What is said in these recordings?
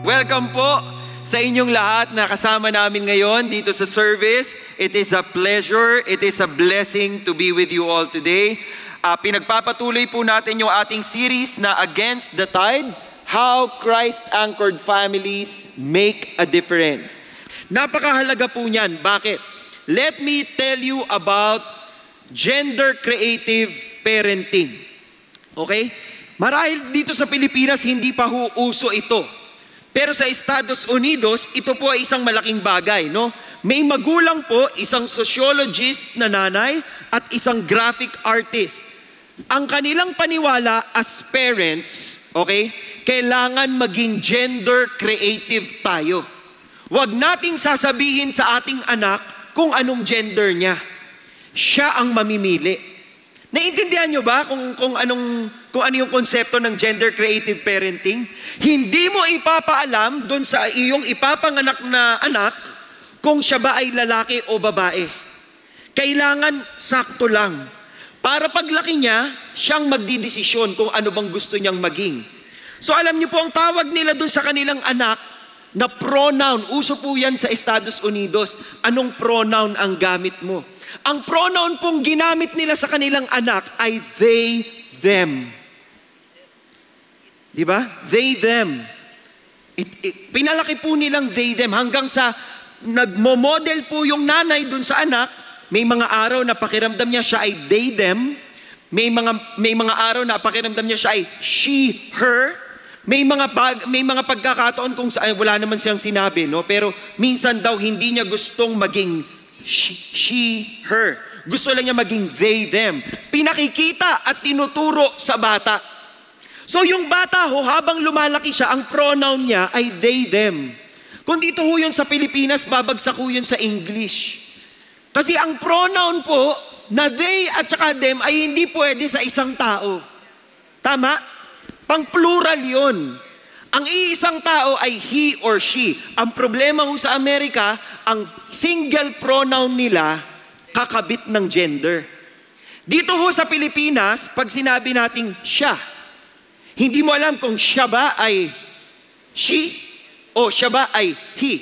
Welcome po sa inyong lahat na kasama namin ngayon dito sa service. It is a pleasure, it is a blessing to be with you all today. Pinagpapatuloy po natin yung ating series na Against the Tide, How Christ-Anchored Families Make a Difference. Napakahalaga po niyan. Bakit? Let me tell you about gender creative parenting. Okay? Marahil dito sa Pilipinas, hindi pa uso ito. Pero sa Estados Unidos, ito po ay isang malaking bagay, no? May magulang po, isang sociologist na nanay at isang graphic artist. Ang kanilang paniwala as parents, okay, kailangan maging gender creative tayo. Huwag nating sasabihin sa ating anak kung anong gender niya. Siya ang mamimili. Naiintindihan nyo ba kung ano yung konsepto ng gender creative parenting? Hindi mo ipapaalam doon sa iyong ipapanganak na anak kung siya ba ay lalaki o babae. Kailangan sakto lang. Para paglaki niya, siyang magdidesisyon kung ano bang gusto niyang maging. So alam niyo po ang tawag nila doon sa kanilang anak na pronoun. Uso po yan sa Estados Unidos. Anong pronoun ang gamit mo? Ang pronoun pong ginamit nila sa kanilang anak ay they, them. Di ba? They, them. Pinalaki po nilang they, them hanggang sa nagmo-model po yung nanay dun sa anak. May mga araw na pakiramdam niya siya ay they, them. May mga araw na pakiramdam niya siya ay she, her. May mga pagkakataon kung wala naman siyang sinabi, no? Pero minsan daw hindi niya gustong maging she, her. Gusto lang niya maging they, them. Pinakikita at tinuturo sa bata. So yung bata habang lumalaki siya, ang pronoun niya ay they, them. Kung dito ho yun sa Pilipinas, babagsak ho yun sa English. Kasi ang pronoun po na they at saka them ay hindi pwede sa isang tao. Tama? Pang-plural yun. Ang iisang tao ay he or she. Ang problema ho sa Amerika, ang single pronoun nila, kakabit ng gender. Dito ho sa Pilipinas, pag sinabi nating siya, hindi mo alam kung siya ba ay she o siya ba ay he.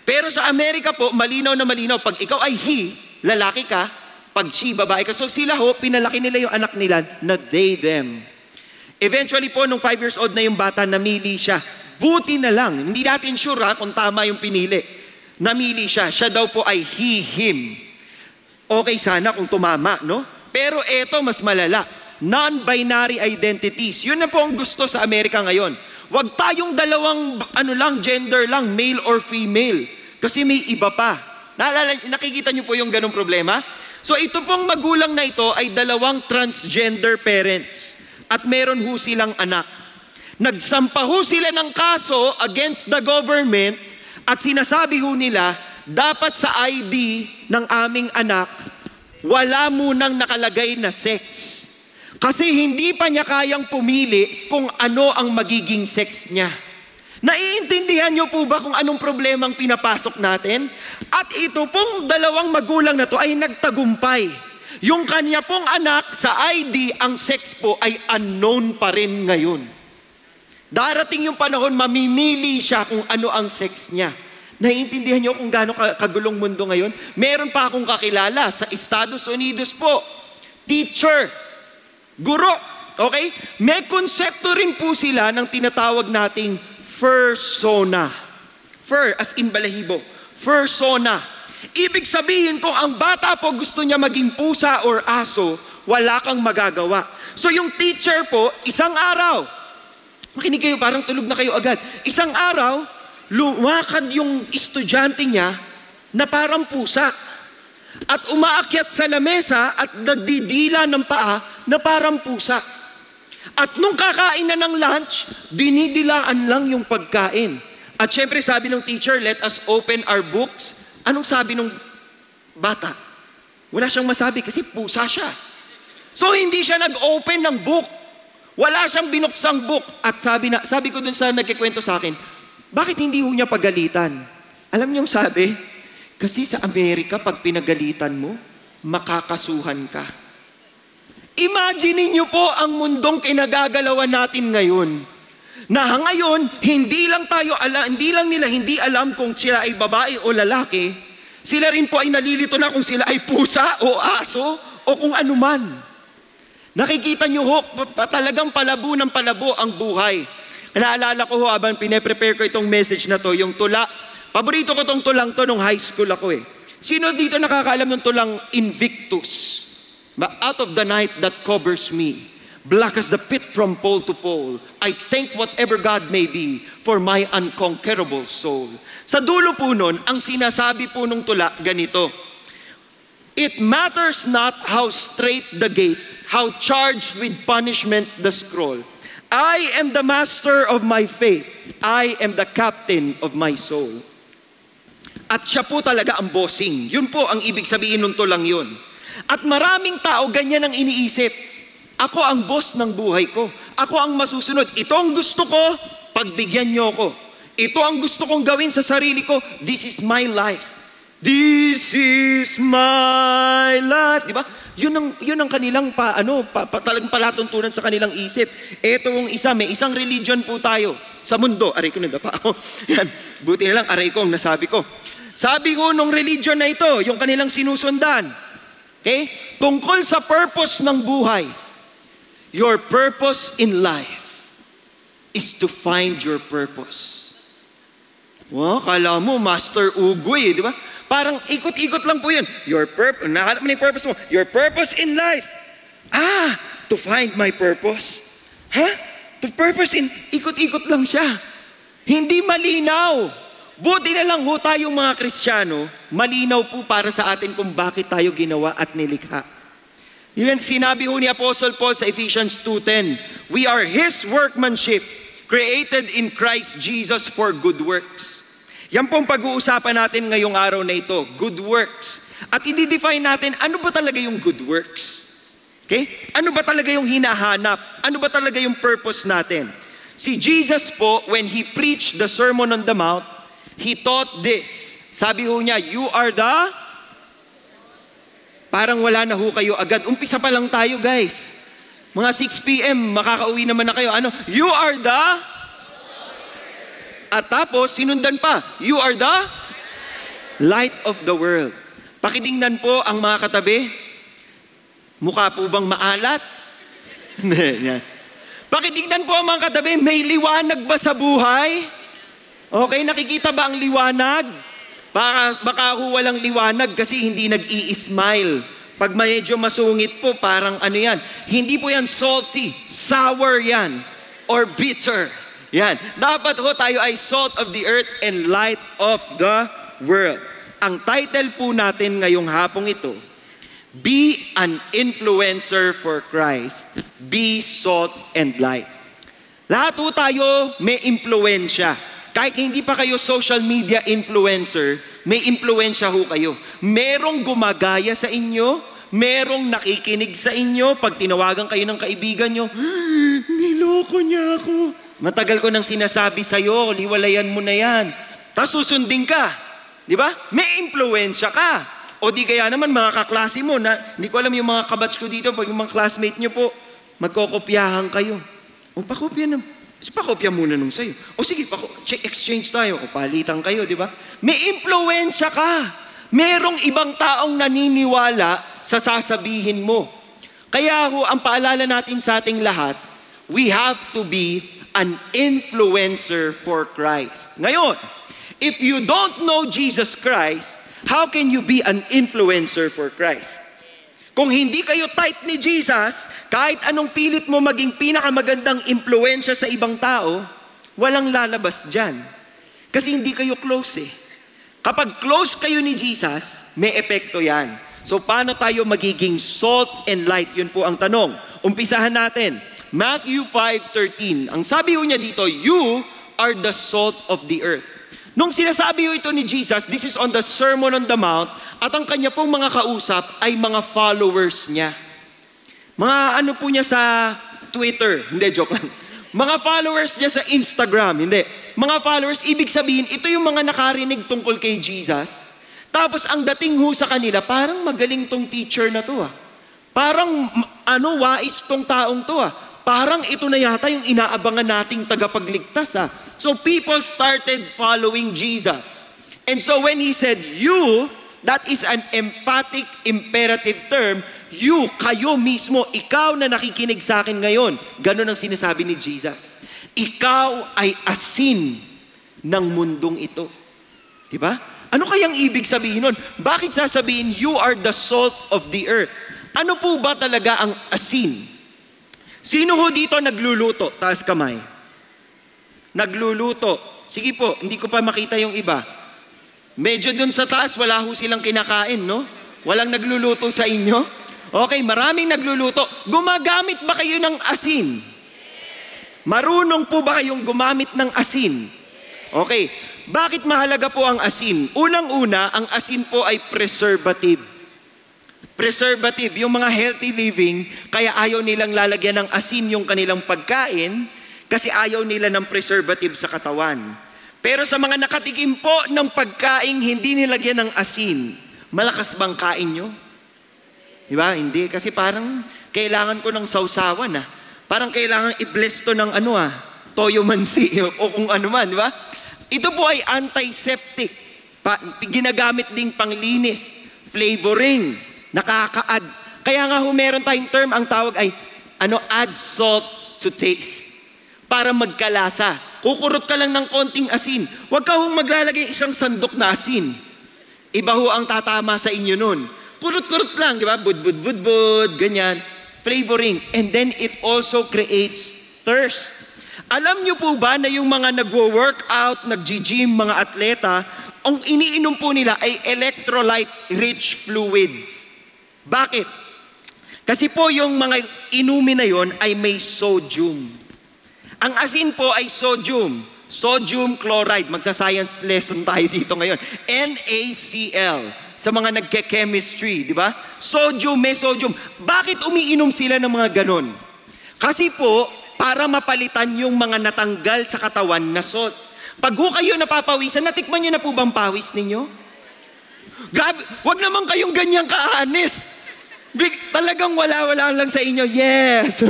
Pero sa Amerika po, malinaw na malinaw. Pag ikaw ay he, lalaki ka. Pag she, babae ka. So sila ho, pinalaki nila yung anak nila na they, them. Eventually po, nung 5 years old na yung bata, namili siya. Buti na lang. Hindi natin sure kung tama yung pinili. Namili siya. Siya daw po ay he, him. Okay sana kung tumama, no? Pero eto, mas malala. Non-binary identities. Yun na po ang gusto sa Amerika ngayon. Huwag tayong dalawang, gender lang, male or female. Kasi may iba pa. Nakikita niyo po yung ganong problema? So ito pong magulang na ito ay dalawang transgender parents. At meron ho silang anak. Nagsampa ho sila ng kaso against the government at sinasabi ho nila, dapat sa ID ng aming anak, wala munang nakalagay na sex. Kasi hindi pa niya kayang pumili kung ano ang magiging sex niya. Naiintindihan niyo po ba kung anong problemang pinapasok natin? At ito pong dalawang magulang na to ay nagtagumpay. Yung kanya pong anak sa ID, ang sex po ay unknown pa rin ngayon. Darating yung panahon, mamimili siya kung ano ang sex niya. Naiintindihan niyo kung gaano kagulong mundo ngayon? Meron pa akong kakilala sa Estados Unidos po. Teacher, guro, okay? May konsepto rin po sila ng tinatawag nating fursona. Fur, as in balahibo. Fursona. Ibig sabihin kung ang bata po gusto niya maging pusa or aso, wala kang magagawa. So yung teacher po, isang araw, makinig kayo, parang tulog na kayo agad. Isang araw, lumakad yung estudyante niya na parang pusa. At umaakyat sa lamesa at nagdidila ng paa na parang pusa. At nung kakain na ng lunch, dinidilaan lang yung pagkain. At syempre sabi ng teacher, let us open our books. Anong sabi ng bata? Wala siyang masabi kasi pusa siya. So hindi siya nag-open ng book. Wala siyang binuksang book. At sabi ko dun sa nagkikwento sa akin, bakit hindi ho niya pagalitan? Alam niyong sabi, kasi sa Amerika pag pinagalitan mo, makakasuhan ka. Imagine niyo po ang mundong kinagagalawan natin ngayon. Na ngayon, hindi lang nila hindi alam kung sila ay babae o lalaki, sila rin po ay nalilito na kung sila ay pusa o aso o kung anuman. Nakikita nyo ho, talagang palabo ng palabo ang buhay. Naalala ko ho, habang pine-prepare ko itong message na to, yung tula. Paborito ko itong tulang to nung high school ako eh. Sino dito nakakaalam ng tulang Invictus? Out of the night that covers me, black as the pit from pole to pole, I thank whatever God may be for my unconquerable soul. Sa dulo po nun, ang sinasabi po nung tula, ganito. It matters not how straight the gate, how charged with punishment the scroll. I am the master of my fate. I am the captain of my soul. At siya po talaga ang bossing. Yun po ang ibig sabihin nung tulang yun. At maraming tao ganyan ang iniisip. Ako ang boss ng buhay ko. Ako ang masusunod. Ito ang gusto ko, pagbigyan niyo ko. Ito ang gusto kong gawin sa sarili ko. This is my life. This is my life. Di ba? Yun ang kanilang talagang palatuntunan sa kanilang isip. Ito ang isa, may isang religion po tayo sa mundo. Aray ko, nagdapa ako. Yan. Buti na lang, aray ko ang nasabi ko. Sabi ko nung religion na ito, yung kanilang sinusundan. Okay? Tungkol sa purpose ng buhay. Your purpose in life is to find your purpose. Wow, kala mo, Master Ugoy, di ba? Parang ikot-ikot lang po yun. Your purpose, nakalap mo na yung purpose mo. Your purpose in life. To find my purpose. To purpose in, ikot-ikot lang siya. Hindi malinaw. Buti na lang ho tayong mga Kristiyano, malinaw po para sa atin kung bakit tayo ginawa at nilikha. Yun, sinabi ho ni Apostle Paul sa Ephesians 2:10, we are His workmanship, created in Christ Jesus for good works. Yan pong pag-uusapan natin ngayong araw na ito, good works. At i-define natin, ano ba talaga yung good works? Okay? Ano ba talaga yung hinahanap? Ano ba talaga yung purpose natin? Si Jesus po, when He preached the Sermon on the Mount, He taught this. Sabi ho niya, you are the... Parang wala na ho kayo agad. Umpisa pa lang tayo, guys. Mga 6 p.m., makakauwi naman na kayo. Ano? You are the... At tapos, sinundan pa, you are the light of the world. Pakidingnan po ang mga katabi. Mukha po bang maalat? Pakidingnan po ang mga katabi, may liwanag ba sa buhay? Okay, nakikita ba ang liwanag? Baka walang liwanag kasi hindi nag-i-smile. Pag medyo masungit po, parang ano yan. Hindi po yan salty, sour yan, or bitter. Yan. Dapat ho tayo ay salt of the earth and light of the world. Ang title po natin ngayong hapong ito, Be an influencer for Christ. Be salt and light. Lahat ho tayo may impluensya. Kahit hindi pa kayo social media influencer, may impluensya ho kayo. Merong gumagaya sa inyo, merong nakikinig sa inyo, pag tinawagan kayo ng kaibigan nyo, niloko niya ako. Matagal ko nang sinasabi sa'yo, liwalayan mo na yan. Tapos susundin ka. Di ba? May impluensya ka. O di kaya naman mga kaklase mo, na, hindi ko alam yung mga kabatch ko dito, pag yung mga classmate nyo po, magkokopyahan kayo. O pakopya naman. Pakopya muna nung sa'yo. O sige, exchange tayo. O palitan kayo, di ba? May impluensya ka. Merong ibang taong naniniwala sa sasabihin mo. Kaya ho, ang paalala natin sa ating lahat, we have to be an influencer for Christ. Ngayon, if you don't know Jesus Christ, how can you be an influencer for Christ? Kung hindi kayo tight ni Jesus, kahit anong pilit mo maging pinakamagandang impluensya sa ibang tao, walang lalabas dyan. Kasi hindi kayo close eh. Kapag close kayo ni Jesus, may epekto yan. So paano tayo magiging salt and light? Yun po ang tanong. Umpisahan natin. Matthew 5:13. Ang sabi ho niya dito, you are the salt of the earth. Nung sinasabi ho ito ni Jesus, this is on the Sermon on the Mount, at ang kanya pong mga kausap ay mga followers niya. Mga ano po niya sa Twitter, hindi, joke lang. Mga followers niya sa Instagram, hindi. Mga followers, ibig sabihin, ito yung mga nakarinig tungkol kay Jesus. Tapos ang dating ho sa kanila, parang magaling tong teacher na to ah. Parang wais tong taong to ah. parang ito na yata yung inaabangan nating tagapagligtas ha. So people started following Jesus. And so when he said, you, that is an emphatic imperative term, you, kayo mismo, ikaw na nakikinig sa akin ngayon. Ganun ang sinasabi ni Jesus. Ikaw ay asin ng mundong ito. Diba? Ano kayang ibig sabihin nun? Bakit sasabihin, you are the salt of the earth? Ano po ba talaga ang asin? Sino ho dito nagluluto? Taas kamay. Nagluluto. Sige po, hindi ko pa makita yung iba. Medyo dun sa taas, wala ho silang kinakain, no? Walang nagluluto sa inyo? Okay, maraming nagluluto. Gumagamit ba kayo ng asin? Marunong po ba kayong gumamit ng asin? Okay, bakit mahalaga po ang asin? Unang-una, ang asin po ay preservative. Preservative, yung mga healthy living, kaya ayaw nilang lalagyan ng asin yung kanilang pagkain kasi ayaw nila ng preservative sa katawan. Pero sa mga nakatikim po ng pagkain hindi nilagyan ng asin, malakas bang kain nyo? Diba? Hindi. Kasi parang kailangan ko ng sausawan Parang kailangan i-bless to ng toyo mansi o kung ano man. Diba? Ito po ay antiseptic. Ginagamit ding panglinis, flavoring, nakaka-add. Kaya nga meron tayong term, ang tawag ay add salt to taste. Para magkalasa. Kukurot ka lang ng konting asin. Huwag ka maglalagay isang sandok na asin. Iba ho ang tatama sa inyo nun. Kurot-kurot lang, di ba? Bud, ganyan. Flavoring. And then it also creates thirst. Alam niyo po ba na yung mga nagwo-workout, nag-gym, mga atleta, ang iniinom po nila ay electrolyte-rich fluids. Bakit? Kasi po yung mga inumin na yon ay may sodium. Ang asin po ay sodium. Sodium chloride. Magsa-science lesson tayo dito ngayon. NaCl. Sa mga nagke-chemistry, di ba? Sodium, may sodium. Bakit umiinom sila ng mga ganon? Kasi po, para mapalitan yung mga natanggal sa katawan na salt. Pag kayo napapawisan, natikman nyo na po bang pawis ninyo? Grabe, wag naman kayong ganyang kaanis. Talagang wala lang sa inyo. Yes.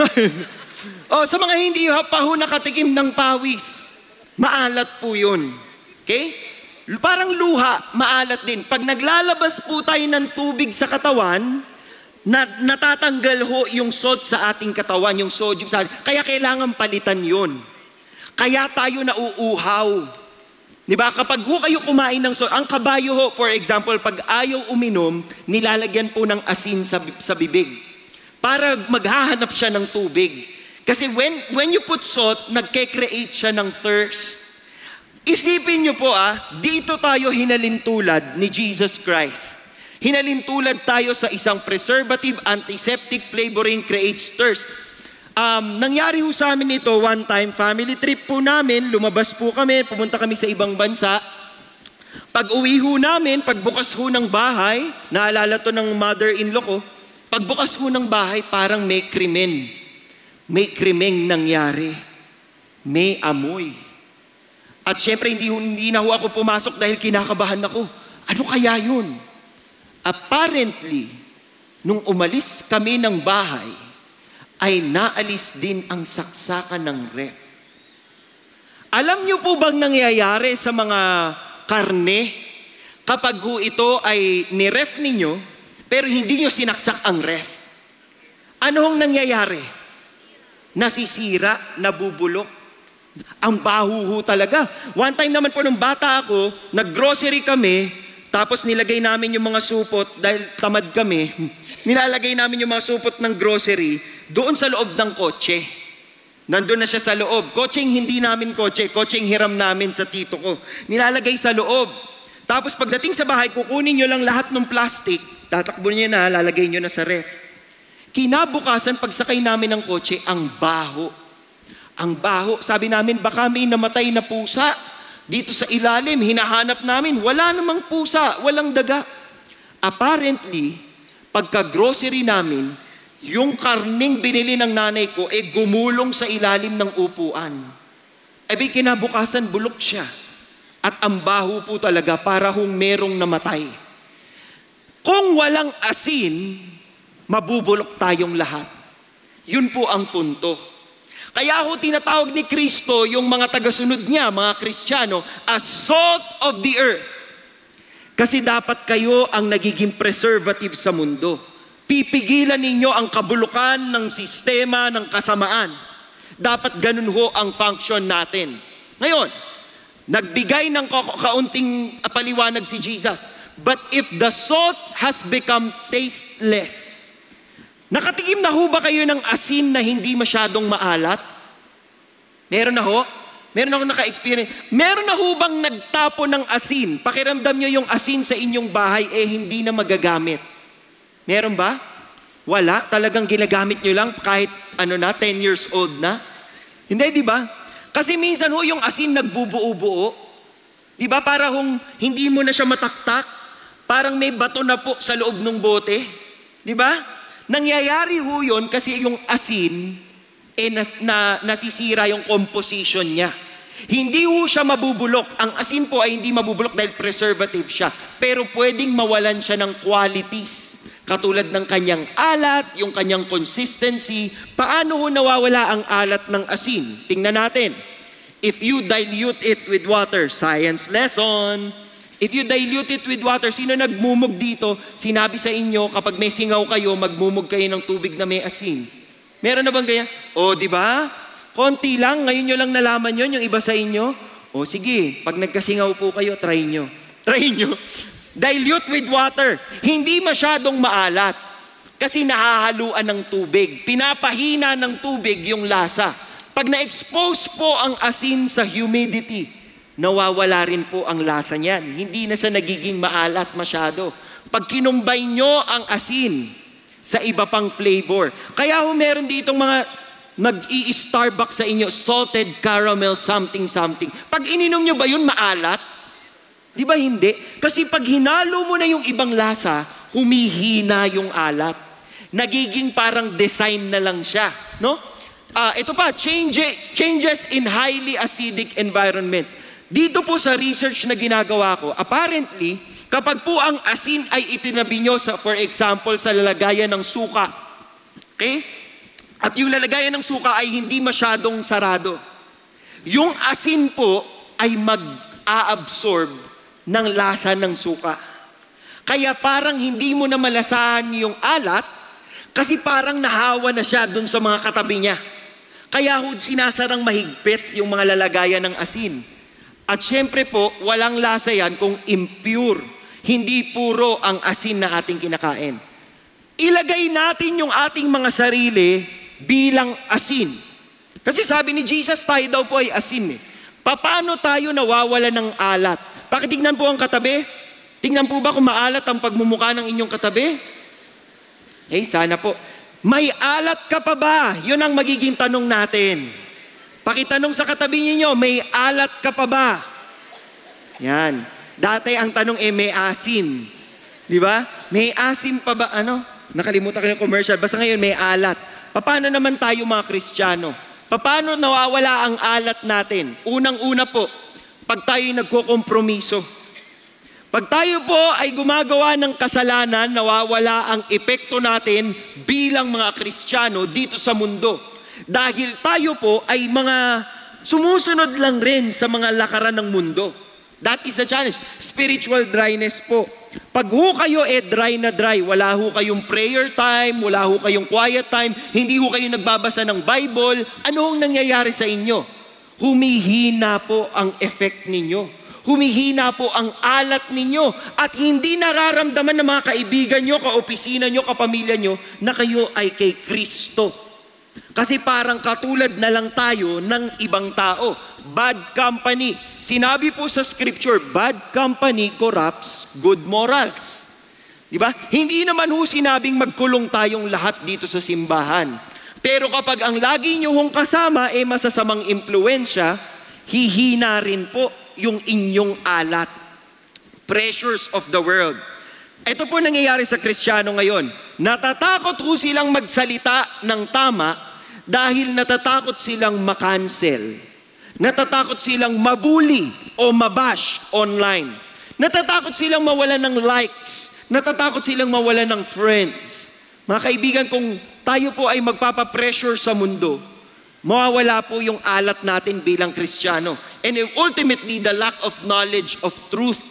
Sa mga hindi pa ho nakatikim ng pawis, maalat po yun. Okay? Parang luha, maalat din. Pag naglalabas po tayo ng tubig sa katawan, natatanggal ho yung salt sa ating katawan, yung sodium sa atin. Kaya kailangan palitan yun. Kaya tayo nauuhaw. Diba? Kapag kayo kumain ng salt, ang kabayo ho, for example, pag ayaw uminom, nilalagyan po ng asin sa bibig. Para maghahanap siya ng tubig. Kasi when you put salt, nagke-create siya ng thirst. Isipin niyo po dito tayo hinalintulad ni Jesus Christ. Hinalintulad tayo sa isang preservative, antiseptic, flavoring, creates thirst. Nangyari ho sa amin ito one time, family trip po namin, lumabas po kami, pumunta kami sa ibang bansa. Pag uwi ho namin, pagbukas ho ng bahay, naalala to ng mother-in-law ko, pagbukas ho ng bahay, parang may krimen. May krimeng nangyari. May amoy. At syempre, hindi na ho ako pumasok dahil kinakabahan ako. Ano kaya yun? Apparently, nung umalis kami ng bahay, ay naalis din ang saksakan ng ref. Alam niyo po bang nangyayari sa mga karne kapag ho ito ay ni-ref ninyo, pero hindi niyo sinaksak ang ref? Ano hong nangyayari? Nasisira, nabubulok. Ang baho ho talaga. One time naman po nung bata ako, nag-grocery kami, tapos nilagay namin yung mga supot, dahil tamad kami, nilalagay namin yung mga supot ng grocery doon sa loob ng kotse. Nandun na siya sa loob. Kotseng hindi namin kotse, kotseng hiram namin sa tito ko. Nilalagay sa loob. Tapos pagdating sa bahay, kukunin nyo lang lahat ng plastic, tatakbo nyo na, lalagay nyo na sa ref. Kinabukasan, pagsakay namin ng kotse, ang baho. Ang baho. Sabi namin, baka may namatay na pusa. Dito sa ilalim, hinahanap namin. Wala namang pusa, walang daga. Apparently, pagka-grocery namin, yung karning binili ng nanay ko, gumulong sa ilalim ng upuan. Kinabukasan, bulok siya. At ang baho po talaga, para hong merong namatay. Kung walang asin, mabubulok tayong lahat. Yun po ang punto. Kaya ho tinatawag ni Kristo yung mga tagasunod niya, mga Kristiyano, as salt of the earth. Kasi dapat kayo ang nagiging preservative sa mundo. Pipigilan ninyo ang kabulukan ng sistema ng kasamaan. Dapat ganun ho ang function natin. Ngayon, nagbigay ng kaunting paliwanag si Jesus. But if the salt has become tasteless, nakatikim na ho ba kayo ng asin na hindi masyadong maalat? Meron na ho? Meron ako naka-experience. Meron na ho bang nagtapo ng asin? Pakiramdam nyo yung asin sa inyong bahay, hindi na magagamit. Meron ba? Wala. Talagang ginagamit nyo lang kahit 10 years old na. Hindi, di ba? Kasi minsan ho yung asin nagbubuo-buo. Di ba? Para hindi mo na siya mataktak. Parang may bato na po sa loob ng bote. Di ba? Nangyayari ho yun kasi yung asin, nasisira yung composition niya. Hindi ho siya mabubulok. Ang asin po ay hindi mabubulok dahil preservative siya. Pero pwedeng mawalan siya ng qualities. Katulad ng kanyang alat, yung kanyang consistency. Paano ho nawawala ang alat ng asin? Tingnan natin. If you dilute it with water, science lesson. If you dilute it with water, sino nagmumog dito? Sinabi sa inyo, kapag may singaw kayo, magmumog kayo ng tubig na may asin. Meron na bang ganyan? O, di ba? Konti lang, ngayon nyo lang nalaman yun, yung iba sa inyo. O, sige, pag nagkasingaw po kayo, try nyo. Try nyo. Dilute with water. Hindi masyadong maalat. Kasi nahahaluan ng tubig. Pinapahina ng tubig yung lasa. Pag na-expose po ang asin sa humidity, nawawala rin po ang lasa niyan. Hindi na siya nagiging maalat masyado. Pag kinumbay nyo ang asin sa iba pang flavor. Kaya ho meron ditong mga mag-i-Starbucks sa inyo, salted caramel something. Pag ininom nyo ba yun maalat? Di ba hindi? Kasi pag hinalo mo na yung ibang lasa, humihina yung alat. Nagiging parang design na lang siya. No? Ito pa, changes in highly acidic environments. Dito po sa research na ginagawa ko, apparently, kapag po ang asin ay itinabi nyo for example, sa lalagayan ng suka. Okay? At yung lalagayan ng suka ay hindi masyadong sarado. Yung asin po ay mag-a-absorb ng lasa ng suka. Kaya parang hindi mo na malasahan yung alat kasi parang nahawa na siya dun sa mga katabi niya. Kaya sinasarang mahigpit yung mga lalagayan ng asin. At syempre po, walang lasa yan kung impure. Hindi puro ang asin na ating kinakain. Ilagay natin yung ating mga sarili bilang asin. Kasi sabi ni Jesus, tayo daw po ay asin eh. Paano tayo nawawala ng alat? Pakitignan po ang katabi. Tingnan po ba kung maalat ang pagmumukha ng inyong katabi? Sana po. May alat ka pa ba? Yun ang magiging tanong natin. Pakitanong sa katabi ninyo, may alat ka pa ba? Yan. Dati ang tanong may asim. Di ba? May asim pa ba? Nakalimutan ko yung commercial. Basta ngayon may alat. Paano naman tayo mga Kristiyano? Paano nawawala ang alat natin? Unang-una po, pag tayo nagkokompromiso. Pag tayo po ay gumagawa ng kasalanan, nawawala ang epekto natin bilang mga Kristiyano dito sa mundo. Dahil tayo po ay mga sumusunod lang rin sa mga lakaran ng mundo. That is the challenge. Spiritual dryness po. Pag ho kayo dry na dry, wala ho kayong prayer time, wala ho kayong quiet time, hindi ho kayo nagbabasa ng Bible, ano ang nangyayari sa inyo? Humihina po ang effect ninyo. Humihina po ang alat ninyo. At hindi nararamdaman ng mga kaibigan nyo, kaopisina nyo, kapamilya nyo, na kayo ay kay Kristo. Kasi parang katulad na lang tayo ng ibang tao. Bad company. Sinabi po sa scripture, bad company corrupts good morals. Diba? Hindi naman ho sinabing magkulong tayong lahat dito sa simbahan. Pero kapag ang lagi nyo hong kasama masasamang impluensya, hihina rin po yung inyong alat. Pressures of the world. Ito po nangyayari sa Kristiyano ngayon. Natatakot ho silang magsalita ng tama dahil natatakot silang makancel. Natatakot silang mabuli o mabash online. Natatakot silang mawalan ng likes. Natatakot silang mawalan ng friends. Mga kaibigan, kung tayo po ay magpapapressure sa mundo, mawawala po yung alat natin bilang Kristiyano. And ultimately, the lack of knowledge of truth.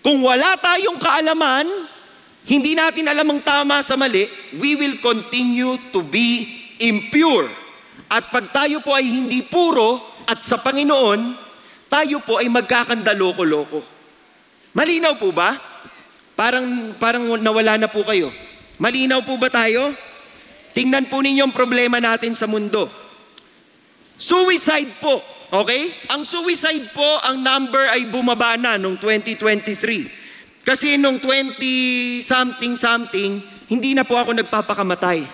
Kung wala tayong kaalaman, hindi natin alam ang tama sa mali, we will continue to be impure. At pag tayo po ay hindi puro at sa Panginoon, tayo po ay magkakandaloko-loko. Malinaw po ba? Parang nawala na po kayo. Malinaw po ba tayo? Tingnan po ninyo ang problema natin sa mundo. Suicide po, okay? Ang suicide po, ang number ay bumaba na noong 2023. Kasi nung 20-something, hindi na po ako nagpapakamatay.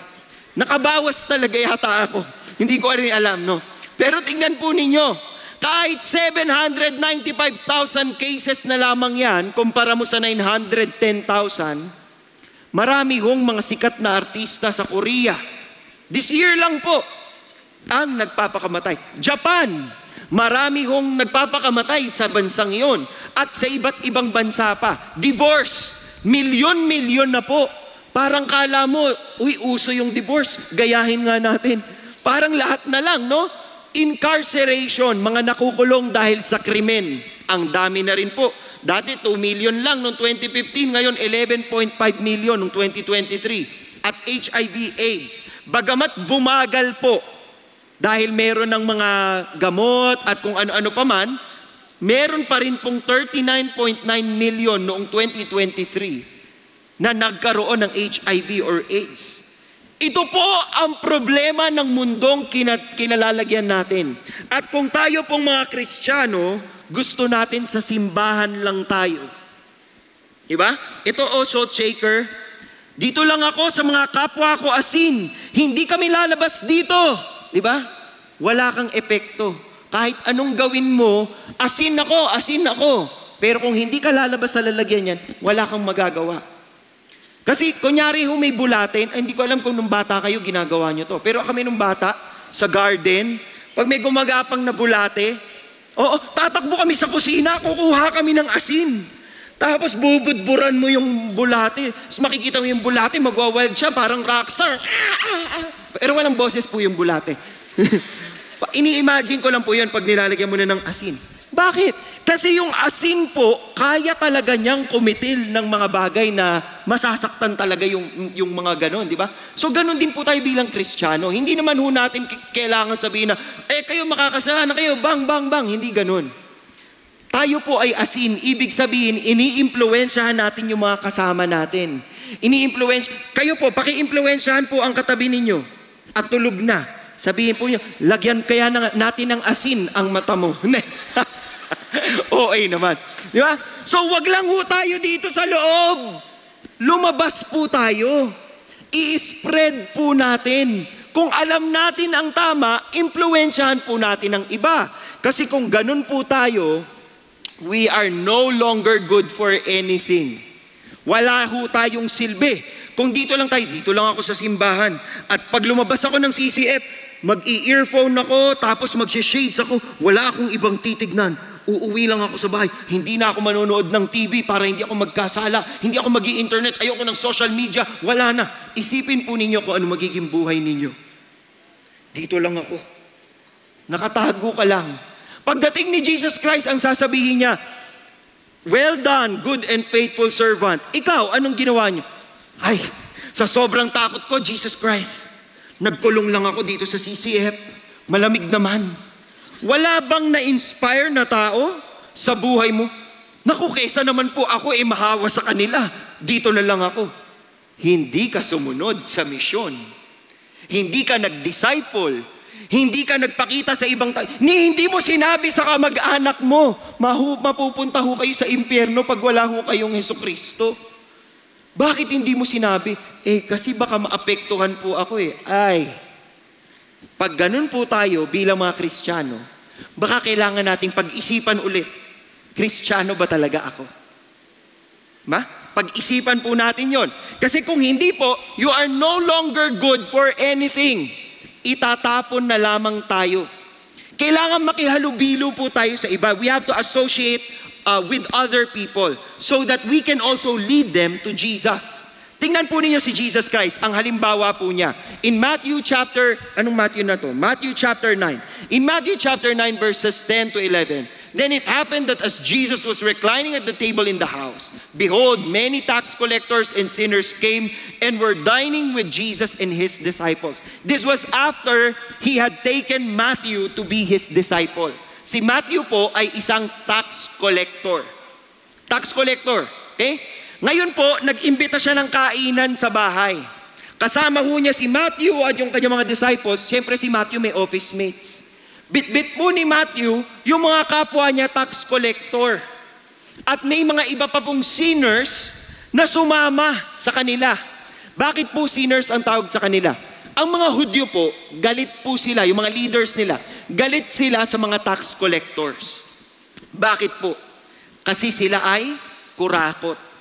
Nakabawas talaga yata ako. Hindi ko rin alam, no? Pero tingnan po ninyo, kahit 795,000 cases na lamang yan, kumpara mo sa 910,000, marami hong mga sikat na artista sa Korea. This year lang po, ang nagpapakamatay. Japan, marami hong nagpapakamatay sa bansang iyon. At sa iba't ibang bansa pa. Divorce, milyon-milyon na po. Parang kala mo, uso yung divorce. Gayahin nga natin. Parang lahat na lang, no? Incarceration, mga nakukulong dahil sa krimen. Ang dami na rin po. Dati 2 million lang noong 2015, ngayon 11.5 million noong 2023. At HIV/AIDS. Bagamat bumagal po, dahil meron ng mga gamot at kung ano-ano pa man, meron pa rin pong 39.9 million noong 2023 na nagkaroon ng HIV or AIDS. Ito po ang problema ng mundong kinalalagyan natin. At kung tayo pong mga Kristiyano, gusto natin sa simbahan lang tayo. Diba? Ito salt shaker. Dito lang ako sa mga kapwa ko asin. Hindi kami lalabas dito. Diba? Wala kang epekto. Kahit anong gawin mo, asin ako. Pero kung hindi ka lalabas sa lalagyan yan, wala kang magagawa. Kasi kunyari may bulatin, hindi ko alam kung nung bata kayo ginagawa nyo to. Pero kami nung bata, sa garden, pag may gumagapang na bulate, tatakbo kami sa kusina, kukuha kami ng asin. Tapos bubudburan mo yung bulate. Tapos makikita mo yung bulate, magwawild siya, parang rockstar. Pero walang boses po yung bulate. Ini-imagine ko lang po yun pag nilalagyan mo na ng asin. Bakit? Kasi yung asin po, kaya talaga niyang kumitil ng mga bagay na masasaktan talaga yung mga ganon, di ba? So ganon din po tayo bilang Kristiyano. Hindi naman ho natin kailangan sabihin na, kayo makakasalanan kayo, bang. Hindi ganon. Tayo po ay asin. Ibig sabihin, ini-impluwensyahan natin yung mga kasama natin. Kayo po, paki-impluwensyahan po ang katabi ninyo at tulog na. Sabihin po niyo, lagyan kaya natin ng asin ang mata mo. Okay naman. Di ba? So wag lang ho tayo dito sa loob. Lumabas po tayo. I-spread po natin. Kung alam natin ang tama, impluwensyahan po natin ang iba. Kasi kung ganun po tayo, we are no longer good for anything. Wala ho tayong silbi. Kung dito lang ako sa simbahan. At pag lumabas ako ng CCF, mag-i-earphone ako, tapos mag-shades ako, wala akong ibang titignan. Uuwi lang ako sa bahay. Hindi na ako manonood ng TV para hindi ako magkasala. Hindi ako mag-i-internet. Ayoko ng social media. Wala na. Isipin po ninyo kung ano magiging buhay ninyo. Dito lang ako. Nakatago ka lang. Pagdating ni Jesus Christ, ang sasabihin niya, well done, good and faithful servant. Ikaw, anong ginawa niyo? Ay, sa sobrang takot ko, Jesus Christ, nagkulong lang ako dito sa CCF. Malamig naman. Wala bang na-inspire na tao sa buhay mo? Naku, kesa naman po ako mahawa sa kanila. Dito na lang ako. Hindi ka sumunod sa misyon. Hindi ka nag-disciple. Hindi ka nagpakita sa ibang tao. Hindi mo sinabi sa kamag-anak mo, mapupunta ho kayo sa impyerno pag wala ho kayong Hesukristo. Bakit hindi mo sinabi? Kasi baka maapektuhan po ako Pag ganun po tayo bilang mga Kristiyano, baka kailangan nating pag-isipan ulit, Kristiyano ba talaga ako? Pag-isipan po natin yon. Kasi kung hindi po, you are no longer good for anything. Itatapon na lamang tayo. Kailangan makihalubilo po tayo sa iba. We have to associate with other people so that we can also lead them to Jesus. Tingnan po ninyo si Jesus Christ, ang halimbawa po niya. In Matthew chapter, anong Matthew na to? Matthew chapter 9. In Matthew chapter 9 verses 10 to 11, then it happened that as Jesus was reclining at the table in the house, behold, many tax collectors and sinners came and were dining with Jesus and his disciples. This was after he had taken Matthew to be his disciple. Si Matthew po ay isang tax collector. Tax collector, okay? Ngayon po, nag-imbita siya ng kainan sa bahay. Kasama ho niya si Matthew at yung kanyang mga disciples. Siyempre si Matthew may office mates. Bit-bit po ni Matthew yung mga kapwa niya tax collector. At may mga iba pa pong sinners na sumama sa kanila. Bakit po sinners ang tawag sa kanila? Ang mga Hudyo po, galit po sila, yung mga leaders nila, galit sila sa mga tax collectors. Bakit po? Kasi sila ay kurakot.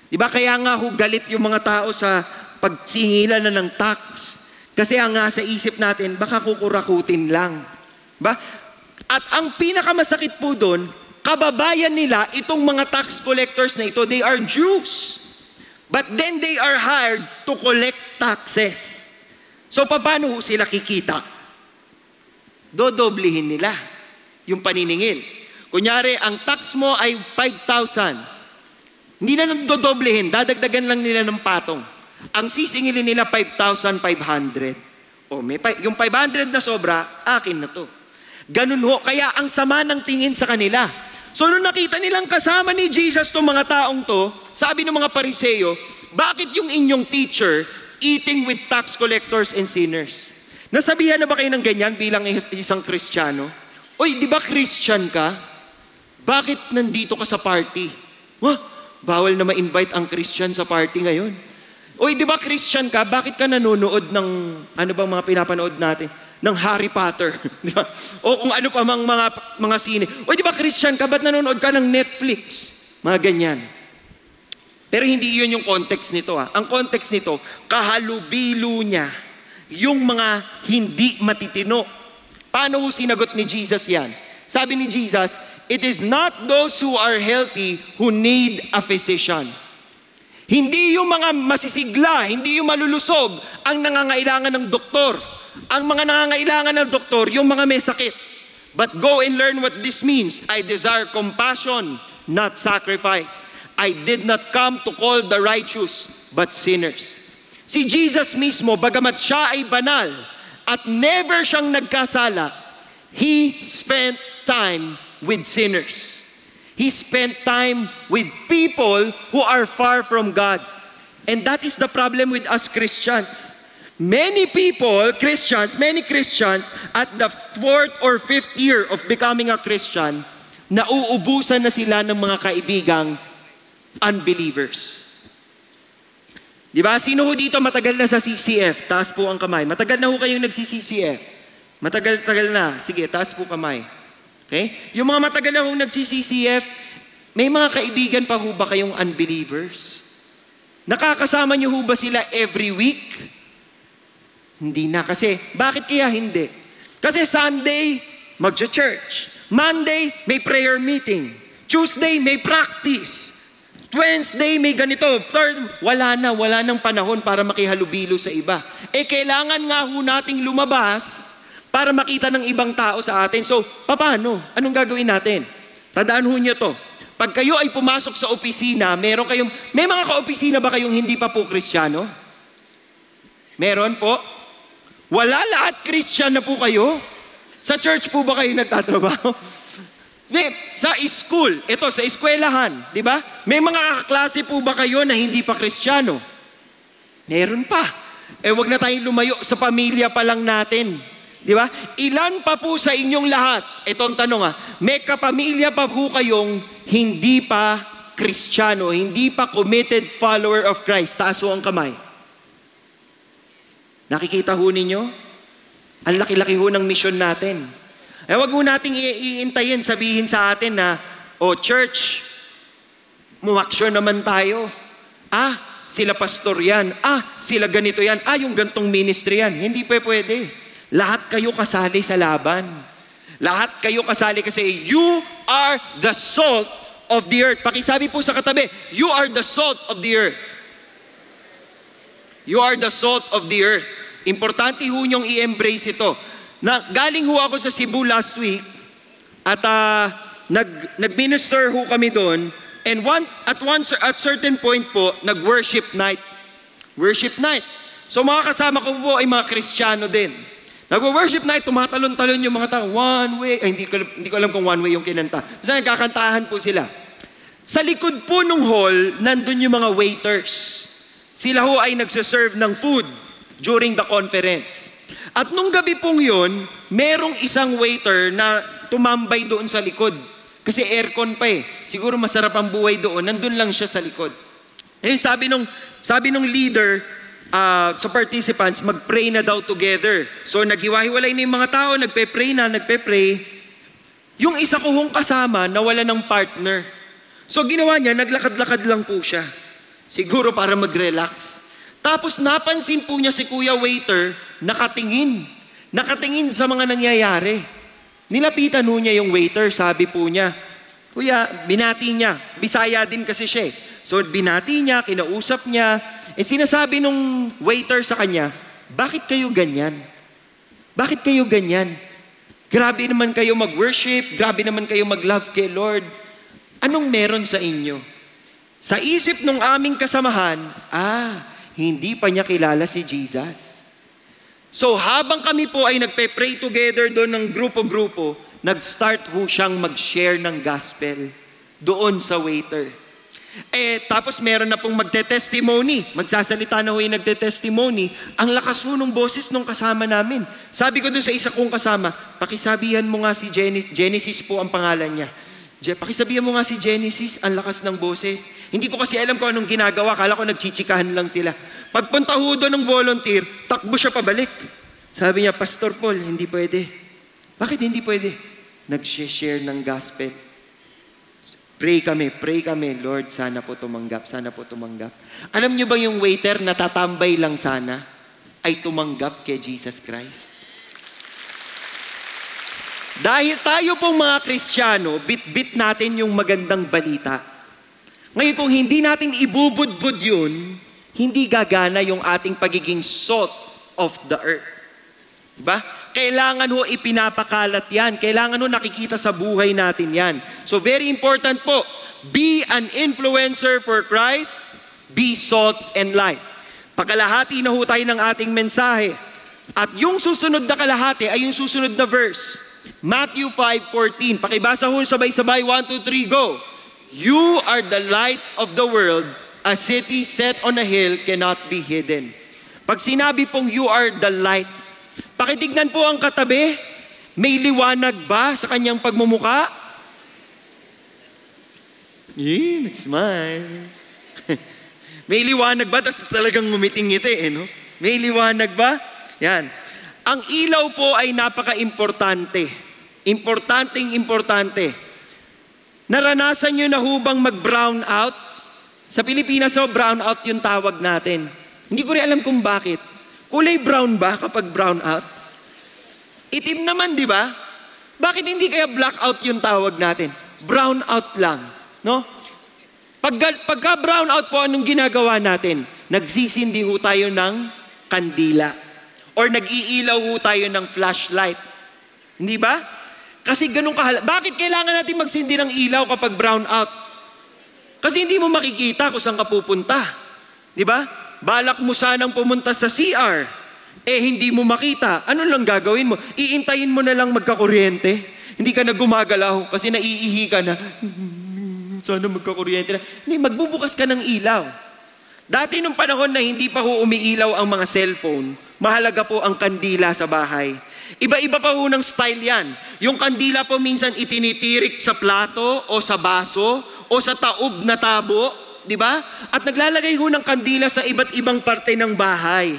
Diba kaya nga ho galit yung mga tao sa pagsingilan na ng tax? Kasi ang nasa isip natin, baka kukurakutin lang. Diba? At ang pinakamasakit po doon, kababayan nila itong mga tax collectors na ito, they are Jews. But then they are hired to collect taxes. So paano ho sila kikita? Dodoblihin nila yung paniningil. Kunyari, ang tax mo ay 5,000. Hindi na dodoblehin, dadagdagan lang nila ng patong. Ang sisingilin nila 5,500. O yung 500 na sobra, akin na to. Ganun ho, kaya ang sama ng tingin sa kanila. So nung nakita nilang kasama ni Jesus itong mga taong to, sabi ng mga Pariseo, bakit yung inyong teacher eating with tax collectors and sinners? Nasabihan na ba kayo ng ganyan bilang isang Kristiyano? Oy, di ba Christian ka? Bakit nandito ka sa party? Wah, bawal na ma-invite ang Christian sa party ngayon. Oy, di ba Christian ka? Bakit ka nanonood ng, ano bang mga pinapanood natin? Ng Harry Potter. Di ba? O kung ano pa mga sine. Oy, di ba Christian ka? Ba't nanonood ka ng Netflix? Mga ganyan. Pero hindi yun yung context nito. Ang context nito, kahalubilo niya yung mga hindi matitino. Paano ho sinagot ni Jesus yan? Sabi ni Jesus, it is not those who are healthy who need a physician. Hindi yung mga masisigla, hindi yung malulusog ang nangangailangan ng doktor. Ang mga nangangailangan ng doktor, yung mga may sakit. But go and learn what this means. I desire compassion, not sacrifice. I did not come to call the righteous, but sinners. Si Jesus mismo, bagamat siya ay banal at never siyang nagkasala, He spent time with sinners. He spent time with people who are far from God. And that is the problem with us Christians. Many Christians at the 4th or 5th year of becoming a Christian, nauubusan na sila ng mga kaibigang unbelievers. Di ba? Sino ho dito matagal na sa CCF? Taas po ang kamay. Matagal na ho kayong nagsi-CCF. Matagal na. Sige, taas po kamay. Okay? Yung mga matagal na hong nagsi-CCF, may mga kaibigan pa ho ba kayong unbelievers? Nakakasama niyo ho ba sila every week? Hindi na. Kasi, bakit kaya hindi? Kasi Sunday, magcha-church. Monday, may prayer meeting. Tuesday, may practice. Wednesday, may ganito. Third, wala nang panahon para makihalubilo sa iba. Kailangan nga ho nating lumabas para makita ng ibang tao sa atin. So, paano? Anong gagawin natin? Tandaan ho niyo to. Pag kayo ay pumasok sa opisina, may mga ka-opisina ba kayong hindi pa po Kristiyano? Meron po? Wala, lahat Christian na po kayo? Sa church po ba kayo nagtatrabaho? Sa school, ito sa eskwelahan, di ba? May mga kaklase po ba kayo na hindi pa Kristiyano? Meron pa. Wag na tayong lumayo sa pamilya pa lang natin. Di ba? Ilan pa po sa inyong lahat? Ito ang tanong may kapamilya pa po kayong hindi pa Kristiyano, hindi pa committed follower of Christ? Taas ho ang kamay. Nakikita ho ninyo? Ang laki-laki ho ng mission natin. Wag mo nating iintayin, sabihin sa atin na, church, mumaksyon naman tayo. Sila pastor yan. Sila ganito yan. Yung gantong ministry yan. Hindi pwede. Lahat kayo kasali sa laban. Lahat kayo kasali kasi you are the salt of the earth. Pakisabi po sa katabi, you are the salt of the earth. You are the salt of the earth. Importante ho niyong i-embrace ito. Galing ho ako sa Cebu last week at nag-minister ho kami doon. And at certain point po, nag-worship night. Worship night. So mga kasama ko po ay mga Kristiyano din. Nag-worship night, tumatalon-talon yung mga tao. One way. Ay, hindi ko alam kung one way yung kinanta. Kasi nagkakantahan po sila. Sa likod po nung hall, nandun yung mga waiters. Sila ho ay nagsaserve ng food during the conference. At nung gabi pong yun, merong isang waiter na tumambay doon sa likod. Kasi aircon pa eh. Siguro masarap ang buhay doon. Nandun lang siya sa likod. Ayun, sabi nung leader sa participants, mag-pray na daw together. So naghiwa-hiwalay na yung mga tao, nagpe-pray. Yung isa ko hong kasama, nawala ng partner. So ginawa niya, naglakad-lakad lang po siya. Siguro para mag-relax. Tapos napansin po niya si Kuya Waiter, nakatingin sa mga nangyayari. Nilapitan ho niya yung waiter, sabi po niya, Kuya, binati niya. Bisaya din kasi siya eh. So binati niya, kinausap niya. Sinasabi nung waiter sa kanya, bakit kayo ganyan? Bakit kayo ganyan? Grabe naman kayo mag-worship, grabe naman kayo mag-love kay Lord. Anong meron sa inyo? Sa isip nung aming kasamahan, hindi pa niya kilala si Jesus. So habang kami po ay nagpe-pray together doon ng grupo-grupo, nag-start ho siyang mag-share ng gospel doon sa waiter. Tapos meron na pong magte-testimony. Magsasalita na ho yung nagte-testimony. Ang lakas ho ng boses nung kasama namin. Sabi ko doon sa isa kong kasama, pakisabihan mo nga si Genesis po ang pangalan niya. Pakisabihan mo nga si Genesis, ang lakas ng boses. Hindi ko kasi alam kung anong ginagawa. Kala ko nagchichikahan lang sila. Pagpunta ho doon ng volunteer, takbo siya pabalik. Sabi niya, Pastor Paul, hindi pwede. Bakit hindi pwede? Nag-share ng gospel. Pray kami, Lord, sana po tumanggap. Alam niyo ba yung waiter na tatambay lang sana ay tumanggap kay Jesus Christ? Dahil tayo pong mga Kristiyano, bit-bit natin yung magandang balita. Ngayon kung hindi natin ibubudbud yun, hindi gagana yung ating pagiging salt of the earth. Diba? Kailangan ho ipinapakalat yan. Kailangan ho nakikita sa buhay natin yan. So very important po, be an influencer for Christ, be salt and light. Pakalahati na ho tayo ng ating mensahe. At yung susunod na kalahati ay yung susunod na verse. Matthew 5:14. Pakibasa ho sabay-sabay. 1, 2, 3, go. You are the light of the world. A city set on a hill cannot be hidden. Pag sinabi pong you are the light, pakitignan po ang katabi. May liwanag ba sa kanyang pagmumuka? Nag-smile. May liwanag ba? Tapos talagang ngumiting-ngiti no? May liwanag ba? Yan. Ang ilaw po ay napaka-importante. Importante. Naranasan nyo na hubang mag-brown out? Sa Pilipinas, brown out yung tawag natin. Hindi ko rin alam kung bakit. Kulay brown ba kapag brown out? Itim naman, di ba? Bakit hindi kaya blackout yung tawag natin? Brown out lang, no? Pagka brown out po, anong ginagawa natin? Nagsisindi ho tayo ng kandila. Or nag-iilaw ho tayo ng flashlight. Hindi ba? Kasi ganun bakit kailangan natin magsindi ng ilaw kapag brown out? Kasi hindi mo makikita kung saan ka pupunta. Di ba? Balak mo sanang pumunta sa CR. Hindi mo makita. Ano lang gagawin mo? Iintayin mo na lang magkakuryente. Hindi ka na gumagalaw kasi naiihi ka na. Sana magkakuryente na. Hindi, magbubukas ka ng ilaw. Dati nung panahon na hindi pa ho umiilaw ang mga cellphone, mahalaga po ang kandila sa bahay. Iba-iba pa ho ng style yan. Yung kandila po minsan itinitirik sa plato o sa baso o sa taob na tabo, di ba? At naglalagay ho ng kandila sa iba't ibang parte ng bahay.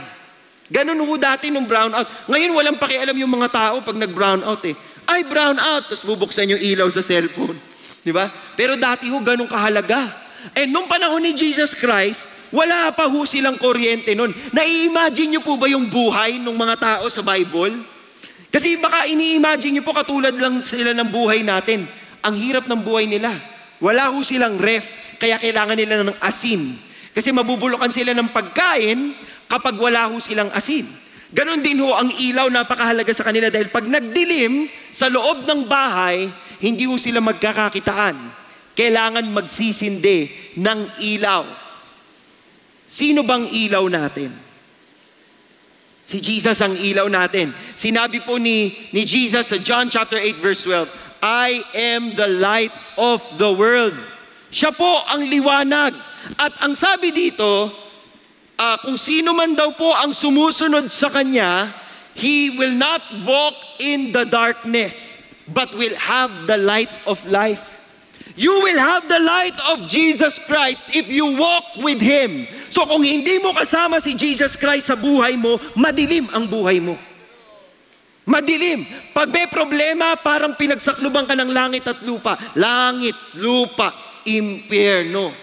Ganun ho dati nung brown out. Ngayon walang pakialam yung mga tao pag nag-brown out Ay, brown out! Tapos bubuksan yung ilaw sa cellphone. Di ba? Pero dati ho ganun kahalaga. Nung panahon ni Jesus Christ, wala pa ho silang kuryente nun. Nai-imagine nyo po ba yung buhay ng mga tao sa Bible? Kasi baka ini-imagine nyo po katulad lang sila ng buhay natin. Ang hirap ng buhay nila. Wala ho silang ref, kaya kailangan nila ng asin. Kasi mabubulokan sila ng pagkain kapag wala ho silang asin. Ganon din ho ang ilaw, napakahalaga sa kanila dahil pag nagdilim sa loob ng bahay, hindi ho sila magkakakitaan. Kailangan magsisindi ng ilaw. Sino bang ilaw natin? Si Jesus ang ilaw natin. Sinabi po ni Jesus sa John chapter 8 verse 12, I am the light of the world. Siya po ang liwanag. At ang sabi dito, kung sino man daw po ang sumusunod sa Kanya, he will not walk in the darkness, but will have the light of life. You will have the light of Jesus Christ if you walk with Him. So kung hindi mo kasama si Jesus Christ sa buhay mo, madilim ang buhay mo. Madilim. Pag may problema, parang pinagsakluban ka ng langit at lupa. Langit, lupa, impyerno.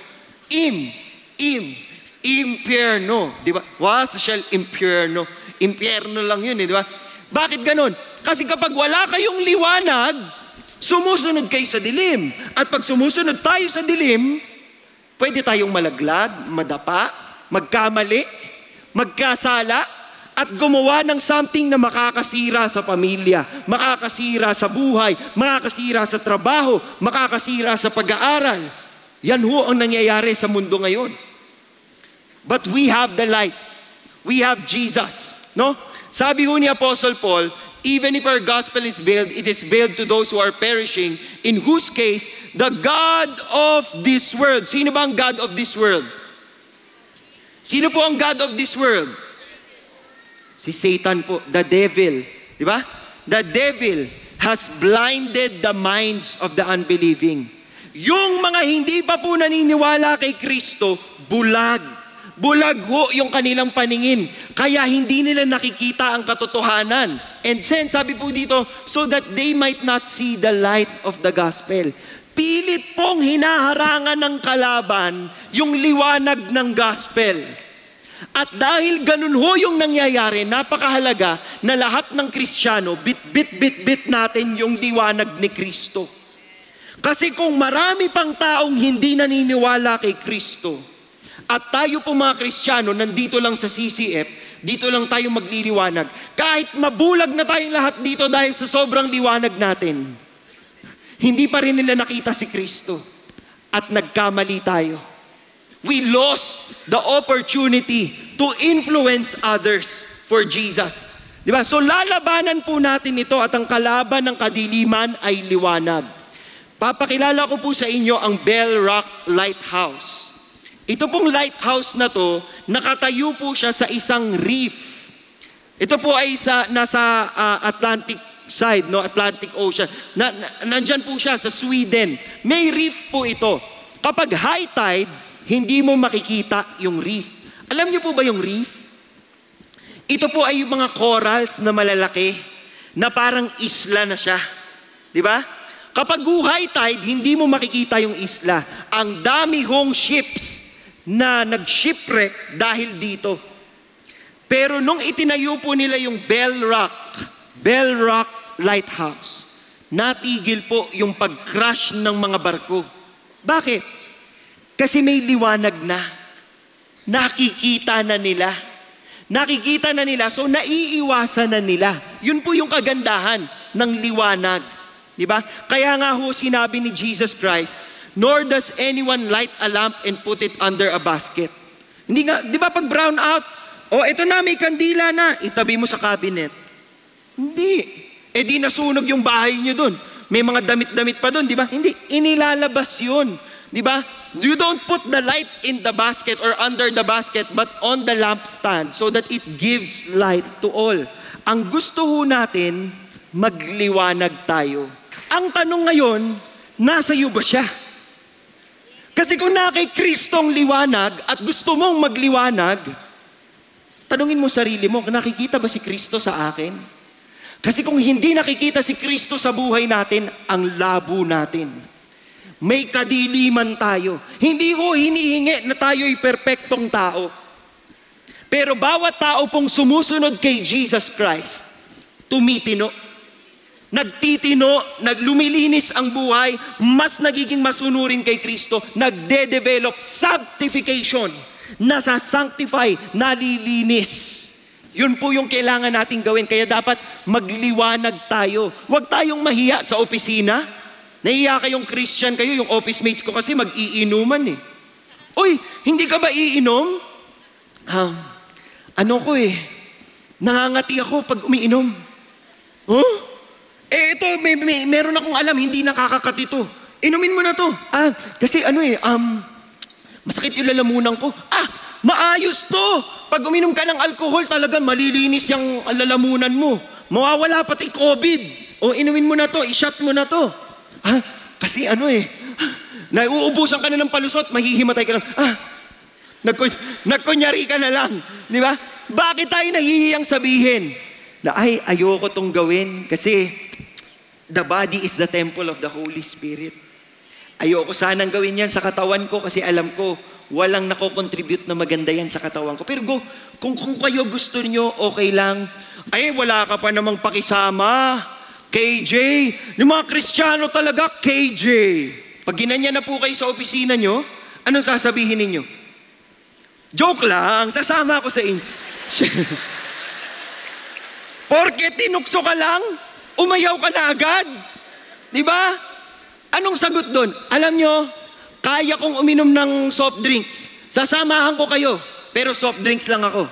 Impyerno. Di ba? Was shall impyerno. Impyerno lang yun, di ba? Bakit ganon? Kasi kapag wala kayong liwanag, sumusunod kayo sa dilim. At pag sumusunod tayo sa dilim, pwede tayong malaglag, madapa, magkamali, magkasala, at gumawa ng something na makakasira sa pamilya, makakasira sa buhay, makakasira sa trabaho, makakasira sa pag-aaral. Yan ho ang nangyayari sa mundo ngayon. But we have the light. We have Jesus. No? Sabi ho ni Apostle Paul, even if our gospel is veiled, it is veiled to those who are perishing, in whose case, the God of this world. Sino ba ang God of this world? Sino po ang God of this world? Si Satan po, the devil. Di ba? The devil has blinded the minds of the unbelieving. Yung mga hindi pa po naniniwala kay Kristo, bulag. Bulag ho yung kanilang paningin. Kaya hindi nila nakikita ang katotohanan. And then, sabi po dito, so that they might not see the light of the gospel. Pilit pong hinaharangan ng kalaban yung liwanag ng gospel. At dahil ganun ho yung nangyayari, napakahalaga na lahat ng Kristiyano, bit natin yung liwanag ni Kristo. Kasi kung marami pang taong hindi naniniwala kay Kristo, at tayo po mga Kristiyano, nandito lang sa CCF, dito lang tayo magliliwanag. Kahit mabulag na tayong lahat dito dahil sa sobrang liwanag natin, hindi pa rin nila nakita si Kristo. At nagkamali tayo. We lost the opportunity to influence others for Jesus. Di ba? So lalabanan po natin ito at ang kalaban ng kadiliman ay liwanag. Papakilala ko po sa inyo ang Bell Rock Lighthouse. Ito pong lighthouse na to, nakatayo po siya sa isang reef. Ito po ay nasa Atlantic side, no? Atlantic Ocean. Nandyan po siya sa Sweden. May reef po ito. Kapag high tide, hindi mo makikita yung reef. Alam niyo po ba yung reef? Ito po ay yung mga corals na malalaki, na parang isla na siya. Di ba? Kapag high tide, hindi mo makikita yung isla. Ang dami hong ships na nag-shipwreck dahil dito. Pero nung itinayo po nila yung Bell Rock Lighthouse, natigil po yung pag-crash ng mga barko. Bakit? Kasi may liwanag na. Nakikita na nila, so naiiwasan na nila. Yun po yung kagandahan ng liwanag. Diba? Kaya nga ho sinabi ni Jesus Christ, nor does anyone light a lamp and put it under a basket. Hindi nga, di ba pag brown out, ito na, may kandila na, itabi mo sa cabinet. Hindi. Di nasunog yung bahay nyo dun. May mga damit-damit pa dun, di ba? Hindi, inilalabas yun. Di ba? You don't put the light in the basket or under the basket, but on the lampstand so that it gives light to all. Ang gusto ho natin, magliwanag tayo. Ang tanong ngayon, nasa iyo ba siya? Kasi kung na kay Kristo ang liwanag at gusto mong magliwanag, tanungin mo sarili mo, nakikita ba si Kristo sa akin? Kasi kung hindi nakikita si Kristo sa buhay natin, ang labo natin. May kadiliman tayo. Hindi ko hinihingi na tayo'y perpektong tao. Pero bawat tao pong sumusunod kay Jesus Christ, tumitino. Nagtitino, lumilinis ang buhay, mas nagiging masunurin kay Kristo, nagde-develop sanctification. nasasanctify, nalilinis. Yun po yung kailangan nating gawin. Kaya dapat magliwanag tayo. Huwag tayong mahiya sa opisina. Nahiya kayong Christian kayo, yung office mates ko kasi mag-iinuman eh. Uy, hindi ka ba iinom? Nangangati ako pag umiinom. Huh? Ito, meron akong alam, hindi nakakakat ito. Inumin mo na to. Kasi masakit yung lalamunan ko. Maayos to. Pag uminom ka ng alcohol, talagang malilinis yung lalamunan mo. Mawawala pati COVID. O inumin mo na to, i-shot mo na to. Kasi nauubusan ka na ng palusot, mahihimatay ka lang. Nagkunyari ka na lang. Di ba? Bakit tayo nahihiyang sabihin na ayoko tong gawin kasi the body is the temple of the Holy Spirit. Ayoko sanang gawin yan sa katawan ko kasi alam ko walang nako-contribute na maganda yan sa katawan ko. Pero kung kayo gusto niyo, okay lang. Wala ka pa namang pakisama. KJ, yung mga Kristiyano talaga, KJ. Pag ginanya na po kayo sa opisina nyo, anong sasabihin ninyo? Joke lang, sasama ako sa inyo. Porke tinukso ka lang, umayaw ka na agad. Diba? Anong sagot doon? Alam nyo, kaya kong uminom ng soft drinks. Sasamahan ko kayo, pero soft drinks lang ako.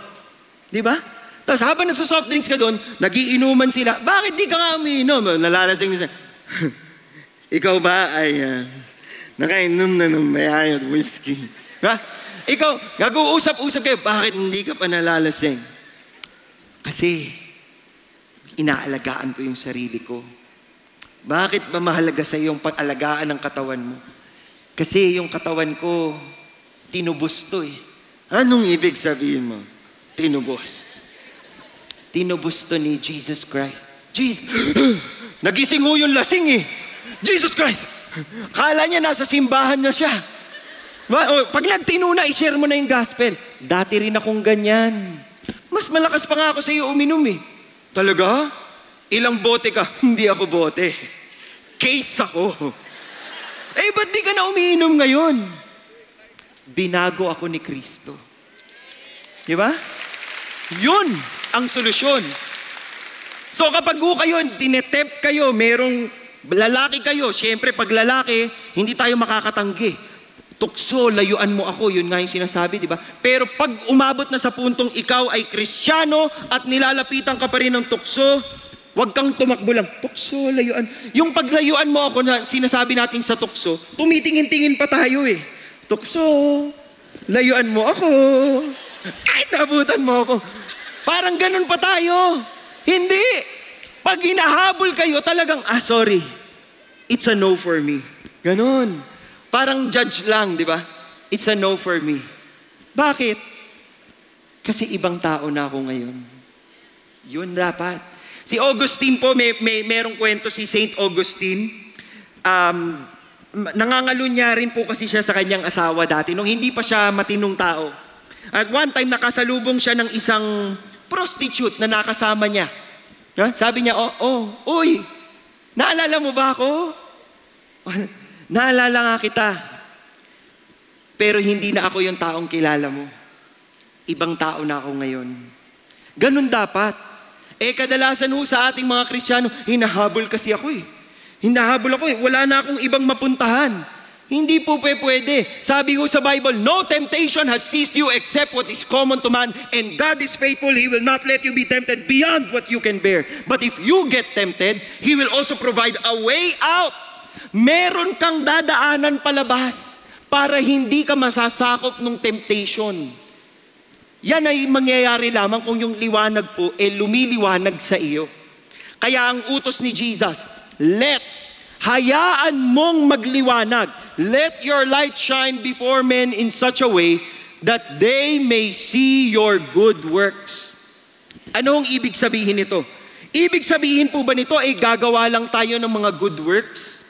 Diba? Tapos habang nagso-soft drinks ka doon, nagiinuman sila. Bakit di ka nga umiinom? Nalalasing nila. Ikaw ba ay nakainom na ng mayayat whiskey? Ha? Ikaw, nag-uusap-usap kayo, bakit hindi ka pa nalalasing? Kasi, inaalagaan ko yung sarili ko. Bakit ba mahalaga sa iyong pag-alagaan ng katawan mo? Kasi yung katawan ko, tinubos to eh. Anong ibig sabihin mo? Tinubos. Tinubos to ni Jesus Christ. Jesus! Nagising ho yung lasing eh. Jesus Christ! Kala niya nasa simbahan na siya. Pag nagtinuna, i-share mo na yung gospel. Dati rin akong ganyan. Mas malakas pa nga ako sa iyo uminom eh. Talaga? Ilang bote ka? Hindi ako bote. Case ako. Ba't di ka na umiinom ngayon? Binago ako ni Kristo. Di ba? Yun ang solusyon. So kapag kayo, tinetempt kayo, merong lalaki kayo, syempre pag lalaki, hindi tayo makakatanggi. Tukso, layuan mo ako, yun nga yung sinasabi, di ba? Pero pag umabot na sa puntong ikaw ay Kristiyano at nilalapitan ka pa rin ng tukso, huwag kang tumakbo lang. Tukso, layuan. Yung paglayuan mo ako na sinasabi natin sa tukso, tumitingin-tingin pa tayo eh. Tukso, layuan mo ako. Ay, nabutan mo ako. Parang ganun pa tayo. Hindi. Pag hinahabol kayo, talagang, sorry. It's a no for me. Ganun. Parang judge lang, di ba? It's a no for me. Bakit? Kasi ibang tao na ako ngayon. Yun dapat. Si Augustine po, merong kwento si Saint Augustine. Nangangalo rin po kasi siya sa kanyang asawa dati, nung hindi pa siya matinong tao. At one time, nakasalubong siya ng isang prostitute na nakasama niya. Sabi niya, uy, naalala mo ba ako? Naalala nga kita. Pero hindi na ako yung taong kilala mo. Ibang tao na ako ngayon. Ganun dapat. Kadalasan sa ating mga Kristiyano, hinahabol kasi ako eh. Hinahabol ako eh. Wala na akong ibang mapuntahan. Hindi po pwede. Sabi ko sa Bible, no temptation has seized you except what is common to man, and God is faithful. He will not let you be tempted beyond what you can bear. But if you get tempted, He will also provide a way out. Meron kang dadaanan palabas para hindi ka masasakop ng temptation. Yan ay mangyayari lamang kung yung liwanag po lumiliwanag sa iyo. Kaya ang utos ni Jesus, hayaan mong magliwanag. Let your light shine before men in such a way that they may see your good works. Ano ang ibig sabihin nito? Ibig sabihin po ba nito gagawa lang tayo ng mga good works?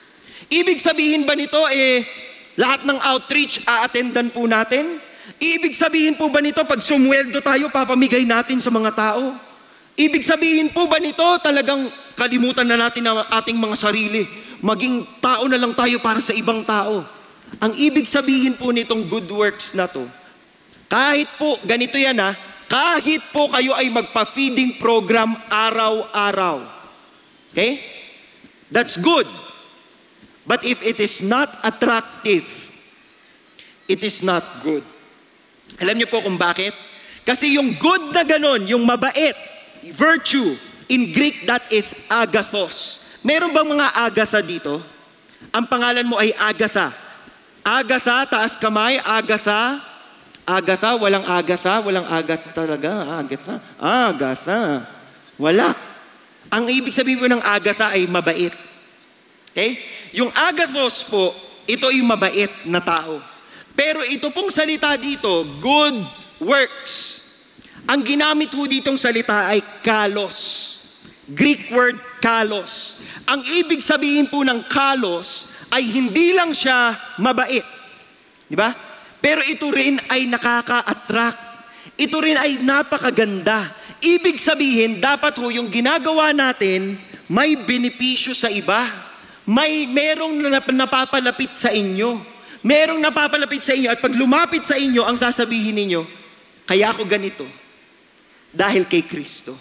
Ibig sabihin ba nito lahat ng outreach a-attendan po natin? Ibig sabihin po ba nito pag sumweldo tayo, papamigay natin sa mga tao? Ibig sabihin po ba nito talagang kalimutan na natin ang ating mga sarili? Maging tao na lang tayo para sa ibang tao. Ang ibig sabihin po nitong good works na to, Kahit po, ganito yan kahit po kayo ay magpa-feeding program araw-araw. Okay? That's good. But if it is not attractive, it is not good. Alam niyo po kung bakit? Kasi yung good na ganon, yung mabait, virtue, in Greek that is agathos. Meron bang mga Agatha dito? Ang pangalan mo ay Agatha. Agatha, taas kamay, Agatha. Agatha, walang Agatha talaga. Agatha. Wala. Ang ibig sabihin po ng Agatha ay mabait. Okay? Yung agathos po, ito ay mabait na tao. Pero ito pong salita dito, good works. Ang ginamit po ditong salita ay kalos. Greek word kalos. Ang ibig sabihin po ng kalos ay hindi lang siya mabait. Di ba? Pero ito rin ay nakaka-attract. Ito rin ay napakaganda. Ibig sabihin, dapat ho yung ginagawa natin may benepisyo sa iba. Merong napapalapit sa inyo. Merong napapalapit sa inyo at pag lumapit sa inyo, ang sasabihin ninyo, kaya ako ganito. Dahil kay Kristo.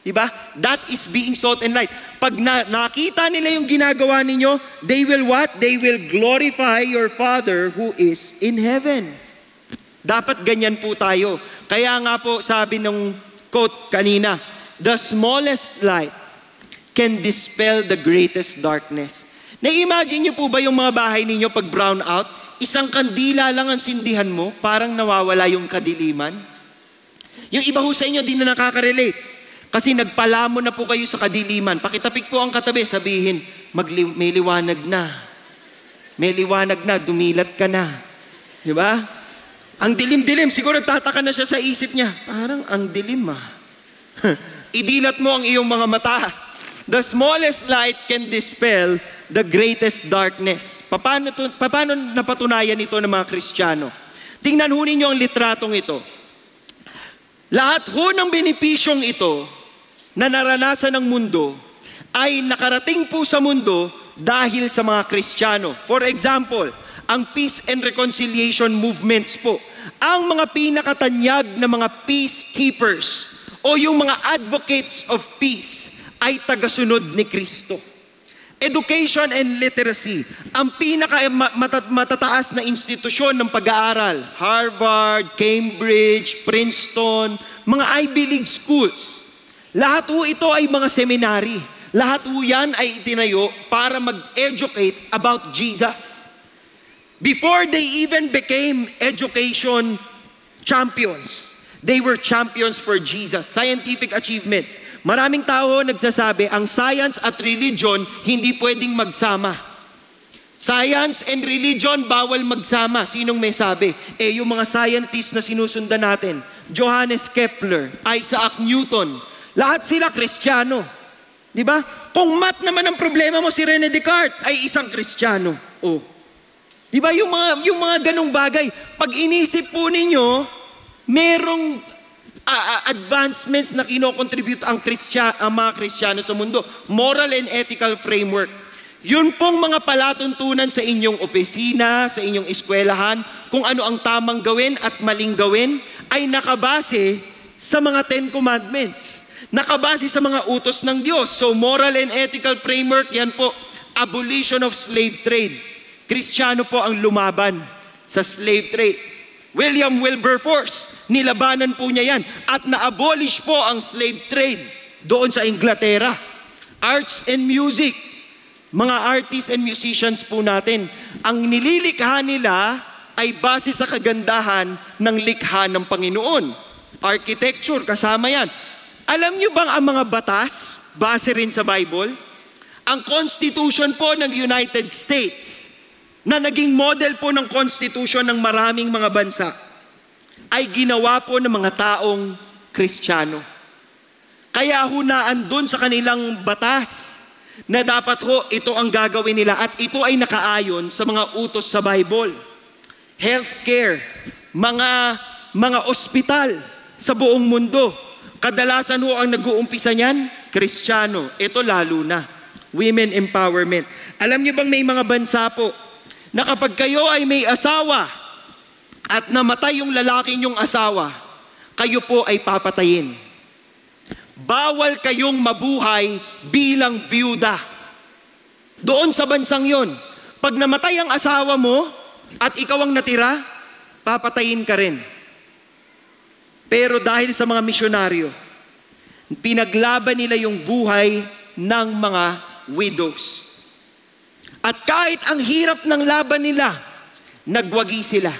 Diba? That is being salt and light. Pag nakita nila yung ginagawa ninyo, they will what? They will glorify your Father who is in heaven. Dapat ganyan po tayo. Kaya nga po sabi ng quote kanina, the smallest light can dispel the greatest darkness. Na-imagine niyo po ba yung mga bahay ninyo pag brown out? Isang kandila lang ang sindihan mo, parang nawawala yung kadiliman. Yung iba ho sa inyo, di na nakaka-relate. Kasi nagpalamon na po kayo sa kadiliman. Pakitapik po ang katabi, sabihin, may liwanag na. May liwanag na, dumilat ka na. Di ba? Ang dilim-dilim, siguro tataka na siya sa isip niya. Parang ang dilim Idilat mo ang iyong mga mata. The smallest light can dispel the greatest darkness. Paano napatunayan ito ng mga Kristiyano? Tingnan ho ninyo ang litratong ito. Lahat ho ng benepisyong ito na naranasan ng mundo ay nakarating po sa mundo dahil sa mga Kristiyano. For example, ang peace and reconciliation movements po. Ang mga pinakatanyag na mga peacekeepers o yung mga advocates of peace ay tagasunod ni Kristo. Education and literacy, ang matataas na institusyon ng pag-aaral, Harvard, Cambridge, Princeton, mga Ivy League schools. Lahat po ito ay mga seminary. Lahat po yan ay itinayo para mag-educate about Jesus. Before they even became education champions, they were champions for Jesus. Scientific achievements. Maraming tao nagsasabi, ang science at religion hindi pwedeng magsama. Science and religion bawal magsama. Sinong may sabi? Yung mga scientists na sinusundan natin. Johannes Kepler, Isaac Newton, lahat sila Kristiyano. Di ba? Kung math naman ang problema mo, si René Descartes ay isang Kristiyano. Di ba? Yung mga ganong bagay. Pag inisip po ninyo, merong advancements na kinocontribute ang mga Kristiyano sa mundo. Moral and ethical framework. Yun pong mga palatuntunan sa inyong opisina, sa inyong eskwelahan, kung ano ang tamang gawin at maling gawin, ay nakabase sa mga 10 Commandments. Nakabase sa mga utos ng Diyos. So moral and ethical framework, yan po, abolition of slave trade. Kristiyano po ang lumaban sa slave trade. William Wilberforce, nilabanan po niya yan at na-abolish po ang slave trade doon sa Inglaterra. Arts and music, mga artists and musicians po natin, ang nililikha nila ay base sa kagandahan ng likha ng Panginoon. Architecture, kasama yan. Alam niyo bang ang mga batas, base rin sa Bible? Ang Constitution po ng United States, na naging model po ng Constitution ng maraming mga bansa, ay ginawa po ng mga taong Kristiyano. Kaya hunaan doon sa kanilang batas na dapat ho ito ang gagawin nila at ito ay nakaayon sa mga utos sa Bible. Healthcare, mga ospital sa buong mundo. Kadalasan ho ang nag-uumpisa niyan, Kristiyano. Ito lalo na. Women empowerment. Alam niyo bang may mga bansa po na kapag kayo ay may asawa at namatay yung lalaking yung asawa, kayo po ay papatayin. Bawal kayong mabuhay bilang biyuda. Doon sa bansang yon, pag namatay ang asawa mo at ikaw ang natira, papatayin ka rin. Pero dahil sa mga misyonaryo, pinaglaban nila yung buhay ng mga widows. At kahit ang hirap ng laban nila, nagwagi sila.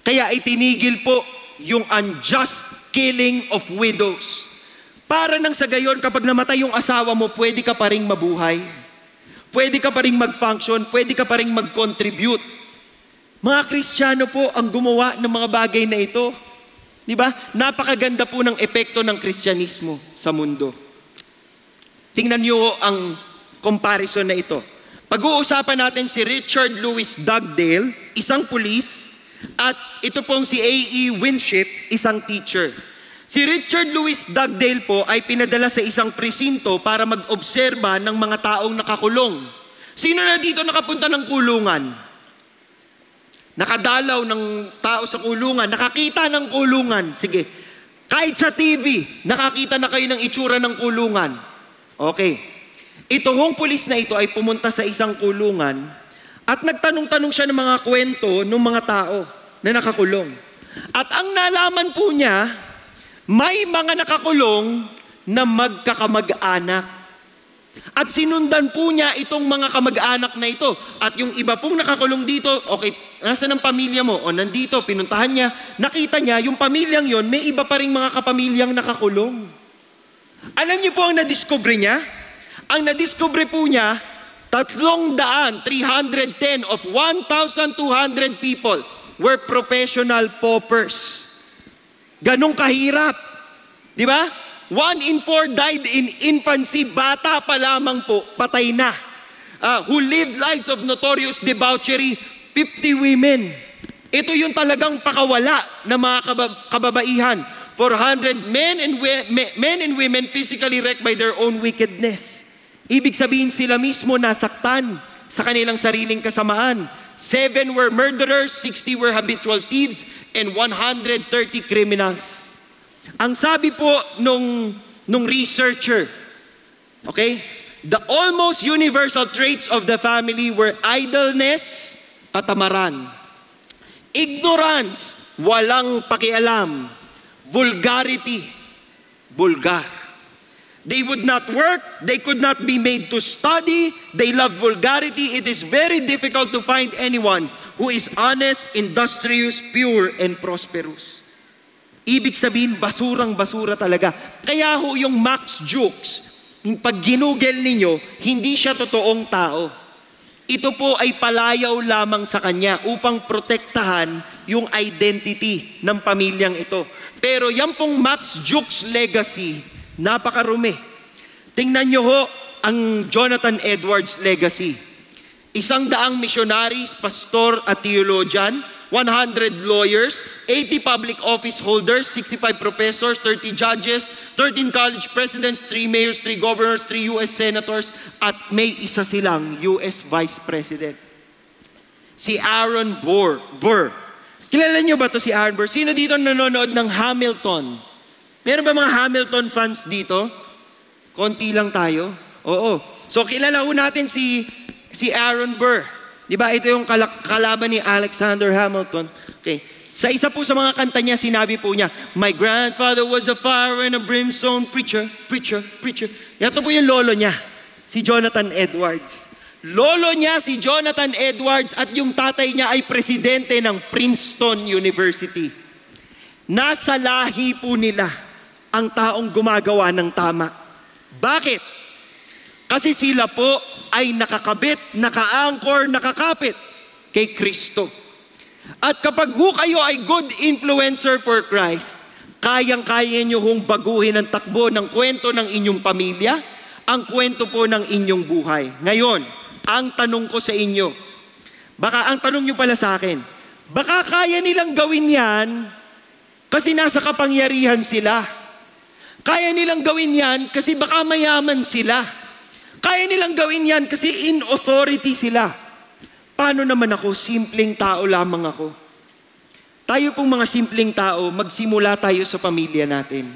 Kaya itinigil po yung unjust killing of widows. Para nang sa gayon, kapag namatay yung asawa mo, pwede ka pa rin mabuhay. Pwede ka pa rin mag-function, pwede ka pa rin mag-contribute. Mga Kristiyano po ang gumawa ng mga bagay na ito. Di ba? Napakaganda po ng epekto ng Kristyanismo sa mundo. Tingnan niyo ang comparison na ito. Pag-uusapan natin si Richard Louis Dugdale, isang pulis, at ito pong si A.E. Winship, isang teacher. Si Richard Louis Dugdale po ay pinadala sa isang presinto para mag-obserba ng mga taong nakakulong. Sino na dito nakapunta ng kulungan? Nakadalaw ng tao sa kulungan, nakakita ng kulungan. Sige, kahit sa TV, nakakita na kayo ng itsura ng kulungan. Okay. Ito hong pulis na ito ay pumunta sa isang kulungan at nagtanong-tanong siya ng mga kwento ng mga tao na nakakulong. At ang nalaman po niya, may mga nakakulong na magkakamag-anak. At sinundan po niya itong mga kamag-anak na ito. At yung iba pong nakakulong dito, okay, nasaan ang pamilya mo? O nandito, pinuntahan niya. Nakita niya, yung pamilyang yon, may iba pa ring mga kapamilyang nakakulong. Alam niyo po ang nadiscover niya? Ang nadiscover po niya, 310 of 1,200 people were professional paupers. Ganong kahirap. Di ba? 1 in 4 died in infancy. Bata pa lamang po, patay na. Who lived lives of notorious debauchery, 50 women. Ito yung talagang pakawala ng mga kababaihan. 400 men and women physically wrecked by their own wickedness. Ibig sabihin sila mismo nasaktan sa kanilang sariling kasamaan. 7 were murderers, 60 were habitual thieves, and 130 criminals. Ang sabi po nung researcher, okay, the almost universal traits of the family were idleness, katamaran, ignorance, walang pakialam, vulgarity, vulgar. They would not work, they could not be made to study, they loved vulgarity. It is very difficult to find anyone who is honest, industrious, pure, and prosperous. Ibig sabihin, basurang-basura talaga. Kaya ho yung Max Jukes, pag ginugel ninyo, hindi siya totoong tao. Ito po ay palayaw lamang sa kanya upang protektahan yung identity ng pamilyang ito. Pero yan pong Max Jukes legacy, napakarumi. Tingnan nyo ho ang Jonathan Edwards legacy. 100 missionaries, pastor at theologian, 100 lawyers, 80 public office holders, 65 professors, 30 judges, 13 college presidents, 3 mayors, 3 governors, 3 US senators, at may isa silang US vice president. Si Aaron Burr. Kilala niyo ba to si Aaron Burr? Sino dito nanonood ng Hamilton? Meron ba mga Hamilton fans dito? Konti lang tayo. Oo. So kilala ho natin si Aaron Burr. Di ba? Ito yung kalaban ni Alexander Hamilton. Okay. Sa isa po sa mga kanta niya, sinabi po niya, "My grandfather was a fire and a brimstone preacher, preacher, preacher." Ito po yung lolo niya, si Jonathan Edwards. Lolo niya si Jonathan Edwards at yung tatay niya ay presidente ng Princeton University. Nasa lahi po nila ang taong gumagawa ng tama. Bakit? Kasi sila po ay nakakabit, naka-anchor, nakakapit kay Kristo. At kapag kayo ay good influencer for Christ, kayang-kaya nyo hong baguhin ang takbo ng kwento ng inyong pamilya, ang kwento po ng inyong buhay. Ngayon, ang tanong ko sa inyo, baka ang tanong nyo pala sa akin, baka kaya nilang gawin yan kasi nasa kapangyarihan sila. Kaya nilang gawin yan kasi baka mayaman sila. Kaya nilang gawin yan kasi in authority sila. Paano naman ako? Simpleng tao lamang ako. tayo pong mga simpleng tao, magsimula tayo sa pamilya natin.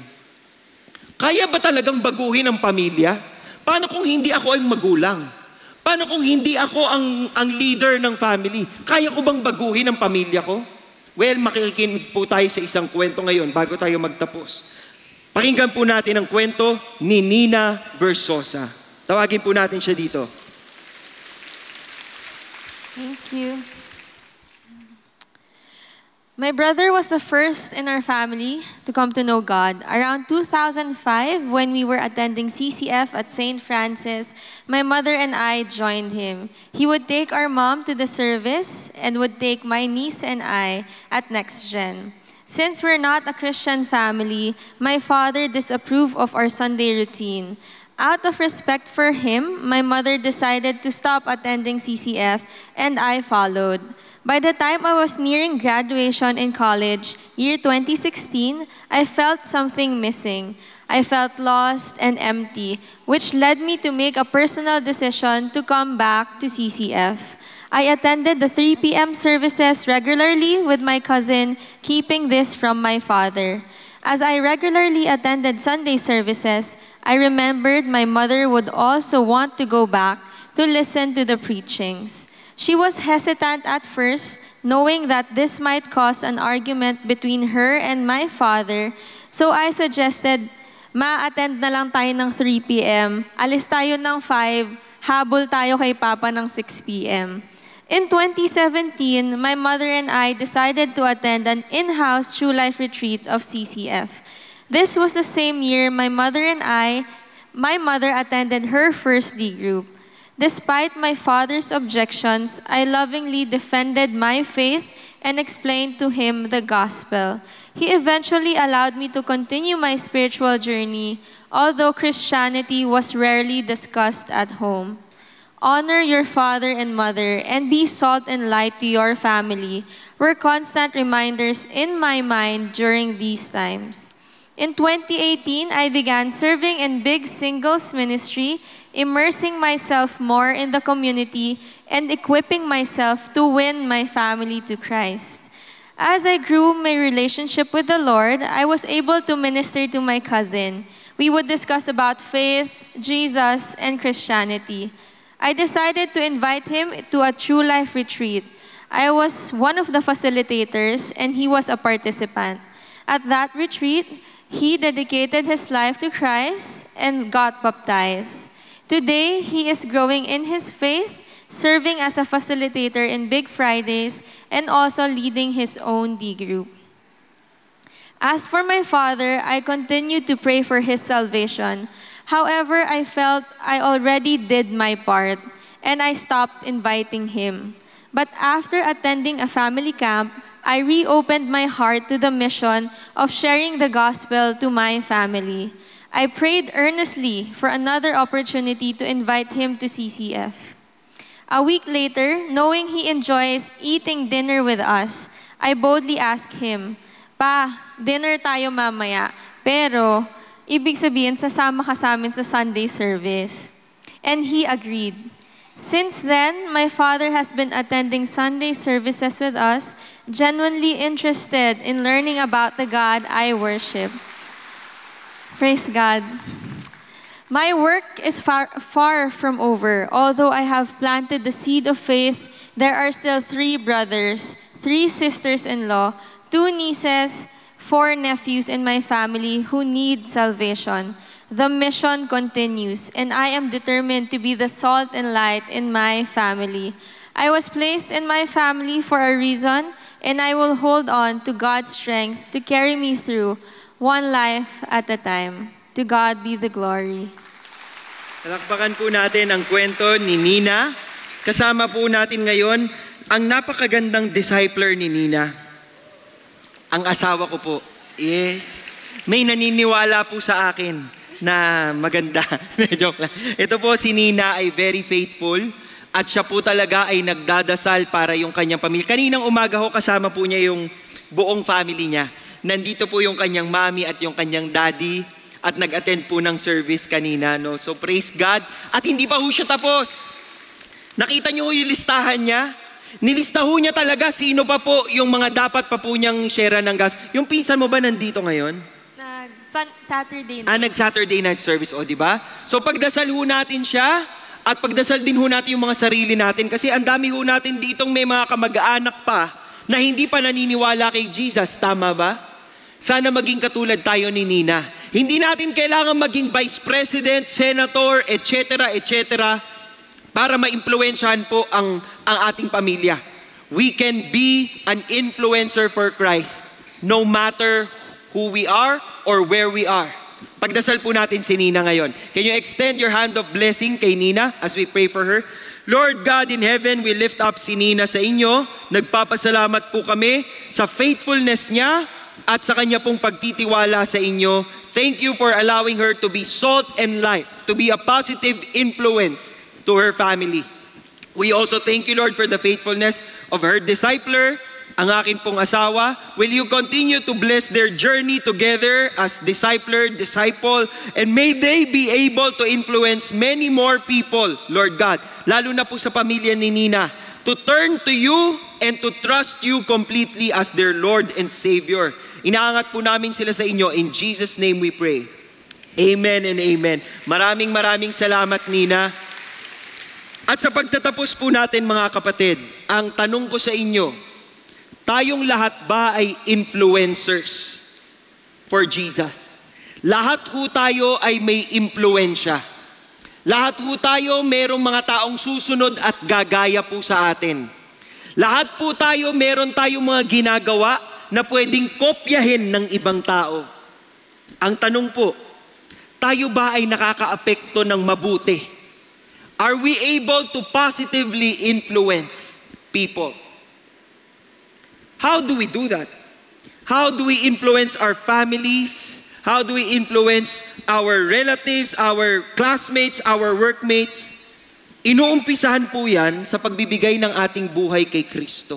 Kaya ba talagang baguhin ang pamilya? Paano kung hindi ako ang magulang? Paano kung hindi ako ang leader ng family? Kaya ko bang baguhin ang pamilya ko? Well, makikinig po tayo sa isang kwento ngayon bago tayo magtapos. Pakinggan po natin ang kwento ni Nina Versosa. Tawagin po natin siya dito. Thank you. My brother was the first in our family to come to know God. Around 2005, when we were attending CCF at St. Francis, my mother and I joined him. He would take our mom to the service and would take my niece and I at Next Gen. Since we're not a Christian family, my father disapproved of our Sunday routine. Out of respect for him, my mother decided to stop attending CCF and I followed. By the time I was nearing graduation in college, year 2016, I felt something missing. I felt lost and empty, which led me to make a personal decision to come back to CCF. I attended the 3 p.m. services regularly with my cousin, keeping this from my father. As I regularly attended Sunday services, I remembered my mother would also want to go back to listen to the preachings. She was hesitant at first, knowing that this might cause an argument between her and my father, so I suggested, ma-attend na lang tayo ng 3 p.m., alis tayo ng 5, habol tayo kay Papa ng 6 p.m. In 2017, my mother and I decided to attend an in-house True Life retreat of CCF. This was the same year my mother attended her first D group. Despite my father's objections, I lovingly defended my faith and explained to him the gospel. He eventually allowed me to continue my spiritual journey, although Christianity was rarely discussed at home. Honor your father and mother and be salt and light to your family were constant reminders in my mind during these times. In 2018, I began serving in Big Singles Ministry, immersing myself more in the community and equipping myself to win my family to Christ. As I grew my relationship with the Lord, I was able to minister to my cousin. We would discuss about faith, Jesus, and Christianity. I decided to invite him to a True Life retreat. I was one of the facilitators and he was a participant. At that retreat, he dedicated his life to Christ and got baptized. Today, he is growing in his faith, serving as a facilitator in Big Fridays, and also leading his own D group. As for my father, I continued to pray for his salvation. However, I felt I already did my part, and I stopped inviting him. But after attending a family camp, I reopened my heart to the mission of sharing the gospel to my family. I prayed earnestly for another opportunity to invite him to CCF. A week later, knowing he enjoys eating dinner with us, I boldly asked him, "Pa, dinner tayo mamaya, pero ibig sabihin sasama ka sa amin sa Sunday service." And he agreed. Since then, my father has been attending Sunday services with us, genuinely interested in learning about the God I worship. Praise God. My work is far from over. Although I have planted the seed of faith, there are still 3 brothers, 3 sisters-in-law, 2 nieces, 4 nephews in my family who need salvation. The mission continues, and I am determined to be the salt and light in my family. I was placed in my family for a reason, and I will hold on to God's strength to carry me through, one life at a time. To God be the glory. Talakpakan po natin ang kwento ni Nina. Kasama po natin ngayon ang napakagandang discipler ni Nina. Ang asawa ko po. Yes. May naniniwala po sa akin na maganda. Joke lang. Ito po si Nina ay very faithful at siya po talaga ay nagdadasal para yung kanyang pamilya. Kaninang umaga ho kasama po niya yung buong family niya. Nandito po yung kanyang mommy at yung kanyang daddy at nag-attend po ng service kanina. No? So praise God. At hindi pa ho siya tapos. Nakita niyo yung listahan niya? Nilista ho niya talaga sino pa po yung mga dapat pa po niyang share ng gospel. Yung pinsan mo ba nandito ngayon? Saturday night. Nag-Saturday night service, o di ba? So pagdasal ho natin siya at pagdasal din ho natin yung mga sarili natin kasi ang dami ho natin ditong may mga kamag-anak pa na hindi pa naniniwala kay Jesus. Tama ba? Sana maging katulad tayo ni Nina. Hindi natin kailangan maging vice president, senator, etc., etc., para ma-impluwensyahan po ang ating pamilya. We can be an influencer for Christ no matter who we are or where we are. Pagdasal po natin si Nina ngayon. Can you extend your hand of blessing kay Nina as we pray for her? Lord God in heaven, we lift up si Nina sa inyo. Nagpapasalamat po kami sa faithfulness niya at sa kanya pong pagtitiwala sa inyo. Thank you for allowing her to be salt and light, to be a positive influence to her family. We also thank you, Lord, for the faithfulness of her discipler, ang akin pong asawa. Will you continue to bless their journey together as discipler, disciple, and may they be able to influence many more people, Lord God, lalo na po sa pamilya ni Nina, to turn to you and to trust you completely as their Lord and Savior. Inaangat po namin sila sa inyo. In Jesus' name we pray. Amen and amen. Maraming salamat, Nina. At sa pagtatapos po natin, mga kapatid, ang tanong ko sa inyo, tayong lahat ba ay influencers for Jesus? Lahat ho tayo ay may impluensya. Lahat ho tayo merong mga taong susunod at gagaya po sa atin. Lahat po tayo meron tayong mga ginagawa na pwedeng kopyahin ng ibang tao. Ang tanong po, tayo ba ay nakakaapekto ng mabuti? Are we able to positively influence people? How do we do that? How do we influence our families? How do we influence our relatives, our classmates, our workmates? Inuumpisahan po yan sa pagbibigay ng ating buhay kay Kristo.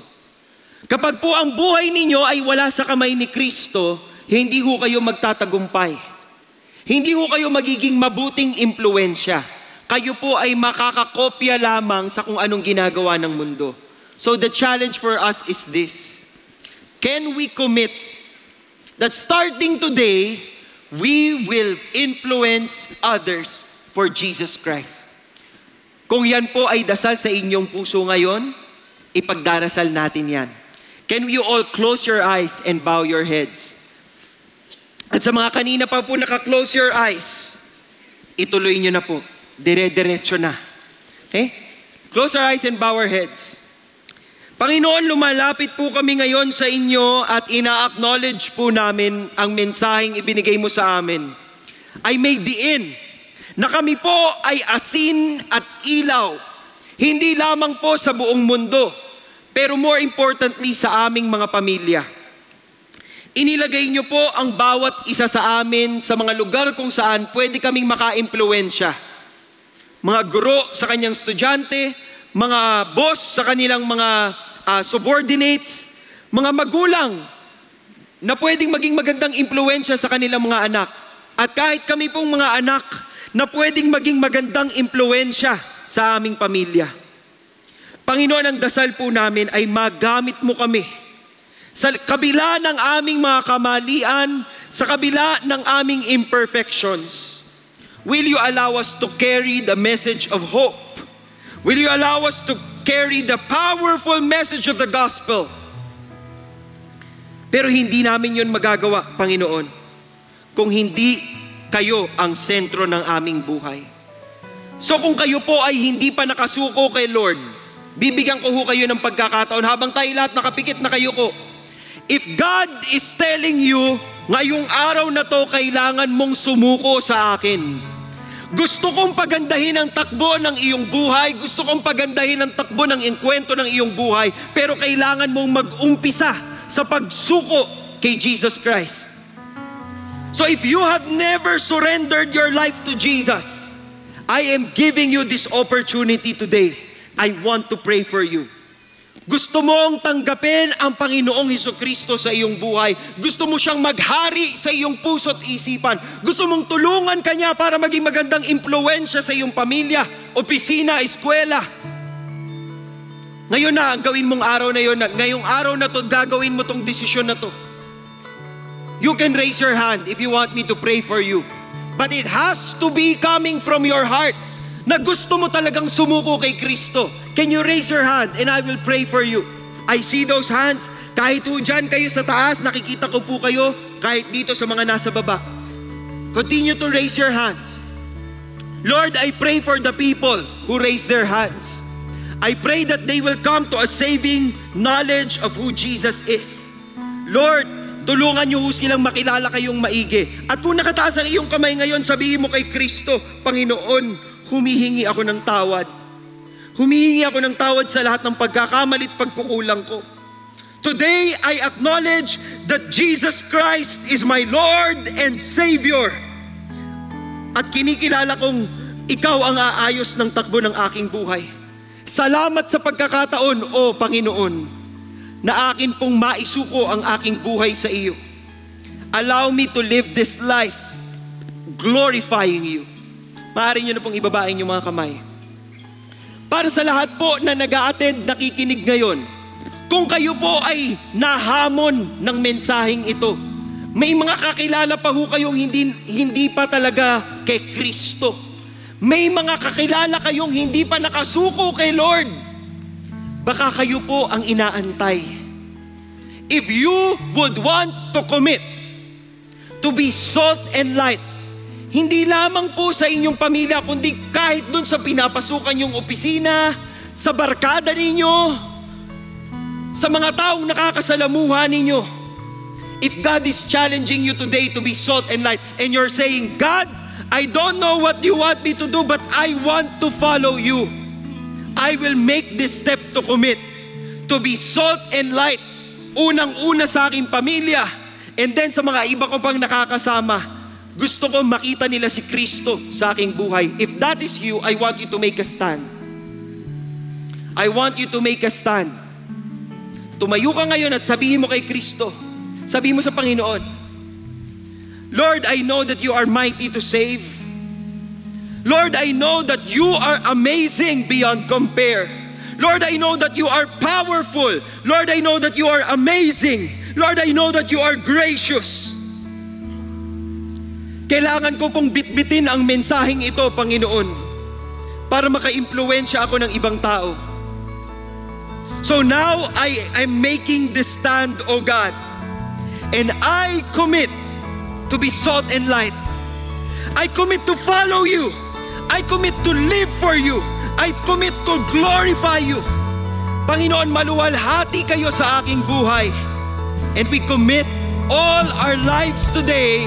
Kapag po ang buhay ninyo ay wala sa kamay ni Kristo, hindi ho kayo magtatagumpay. Hindi ho kayo magiging mabuting impluensya. Kayo po ay makakakopya lamang sa kung anong ginagawa ng mundo. So the challenge for us is this. Can we commit that starting today, we will influence others for Jesus Christ? Kung yan po ay dasal sa inyong puso ngayon, ipagdarasal natin yan. Can you all close your eyes and bow your heads? At sa mga kanina pa po naka-close your eyes, ituloy nyo na po. Dire-diretso na. Okay? Close our eyes and bow our heads. Panginoon, lumalapit po kami ngayon sa inyo at ina-acknowledge po namin ang mensaheng ibinigay mo sa amin. Ay may diin na kami po ay asin at ilaw. Hindi lamang po sa buong mundo, pero more importantly sa aming mga pamilya. Inilagay niyo po ang bawat isa sa amin sa mga lugar kung saan pwede kaming maka-impluwensya. Mga guro sa kanyang estudyante, mga boss sa kanilang mga subordinates, mga magulang na pwedeng maging magandang impluwensya sa kanilang mga anak. At kahit kami pong mga anak na pwedeng maging magandang impluwensya sa aming pamilya. Panginoon, ang dasal po namin ay magamit mo kami sa kabila ng aming mga kamalian, sa kabila ng aming imperfections. Will you allow us to carry the message of hope? Will you allow us to carry the powerful message of the gospel? Pero hindi namin yun magagawa, Panginoon, kung hindi kayo ang sentro ng aming buhay. So kung kayo po ay hindi pa nakasuko kay Lord, bibigyan ko ho kayo ng pagkakataon habang tayo lahat nakapikit na kayo ko. If God is telling you, ngayong araw na to kailangan mong sumuko sa akin. Gusto kong pagandahin ang takbo ng iyong buhay. Gusto kong pagandahin ang takbo ng kwento ng iyong buhay. Pero kailangan mong mag-umpisa sa pagsuko kay Jesus Christ. So if you have never surrendered your life to Jesus, I am giving you this opportunity today. I want to pray for you. Gusto mong tanggapin ang Panginoong Hesukristo sa iyong buhay. Gusto mo siyang maghari sa iyong puso at isipan. Gusto mong tulungan Kanya para maging magandang impluwensya sa iyong pamilya, opisina, eskwela. Ngayon na, ang gawin mong araw na yun, ngayong araw na to, gagawin mo tong desisyon na to. You can raise your hand if you want me to pray for you. But it has to be coming from your heart na gusto mo talagang sumuko kay Kristo. Can you raise your hand and I will pray for you? I see those hands. Kahit po dyan kayo sa taas, nakikita ko po kayo. Kahit dito sa mga nasa baba. Continue to raise your hands. Lord, I pray for the people who raise their hands. I pray that they will come to a saving knowledge of who Jesus is. Lord, tulungan niyo silang makilala kayong maigi. At kung nakataas ang iyong kamay ngayon, sabihin mo kay Kristo, Panginoon, humihingi ako ng tawad. Humihingi ako ng tawad sa lahat ng pagkakamali at pagkukulang ko. Today, I acknowledge that Jesus Christ is my Lord and Savior. At kinikilala kong ikaw ang aayos ng takbo ng aking buhay. Salamat sa pagkakataon, O Panginoon, na akin pong maisuko ang aking buhay sa iyo. Allow me to live this life glorifying you. Maaari nyo na pong ibabain yung mga kamay. Para sa lahat po na nag-a-attend, nakikinig ngayon, kung kayo po ay nahamon ng mensaheng ito, may mga kakilala pa ho kayong hindi pa talaga kay Kristo. May mga kakilala kayong hindi pa nakasuko kay Lord. Baka kayo po ang inaantay. If you would want to commit to be salt and light, hindi lamang po sa inyong pamilya, kundi kahit dun sa pinapasukan yung opisina, sa barkada ninyo, sa mga taong nakakasalamuha ninyo. If God is challenging you today to be salt and light, and you're saying, God, I don't know what you want me to do, but I want to follow you. I will make this step to commit to be salt and light. Unang-una sa aking pamilya, and then sa mga iba ko pang nakakasama. Gusto ko makita nila si Kristo sa aking buhay. If that is you, I want you to make a stand. I want you to make a stand. Tumayo ka ngayon at sabihin mo kay Kristo. Sabihin mo sa Panginoon, Lord, I know that you are mighty to save. Lord, I know that you are amazing beyond compare. Lord, I know that you are powerful. Lord, I know that you are amazing. Lord, I know that you are gracious. Kailangan ko pong bitbitin ang mensaheng ito, Panginoon, para maka-impluwensya ako ng ibang tao. So now, I'm making this stand, O God, and I commit to be salt and light. I commit to follow you. I commit to live for you. I commit to glorify you. Panginoon, maluwalhati kayo sa aking buhay. And we commit all our lives today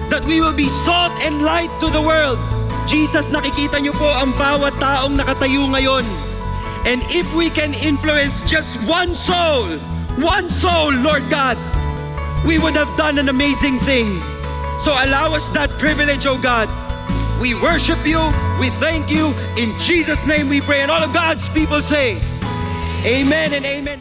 that we will be salt and light to the world. Jesus, nakikita niyo po ang bawat taong nakatayo ngayon. And if we can influence just one soul, Lord God, we would have done an amazing thing. So allow us that privilege, oh God. We worship you. We thank you. In Jesus' name we pray. And all of God's people say, amen and amen.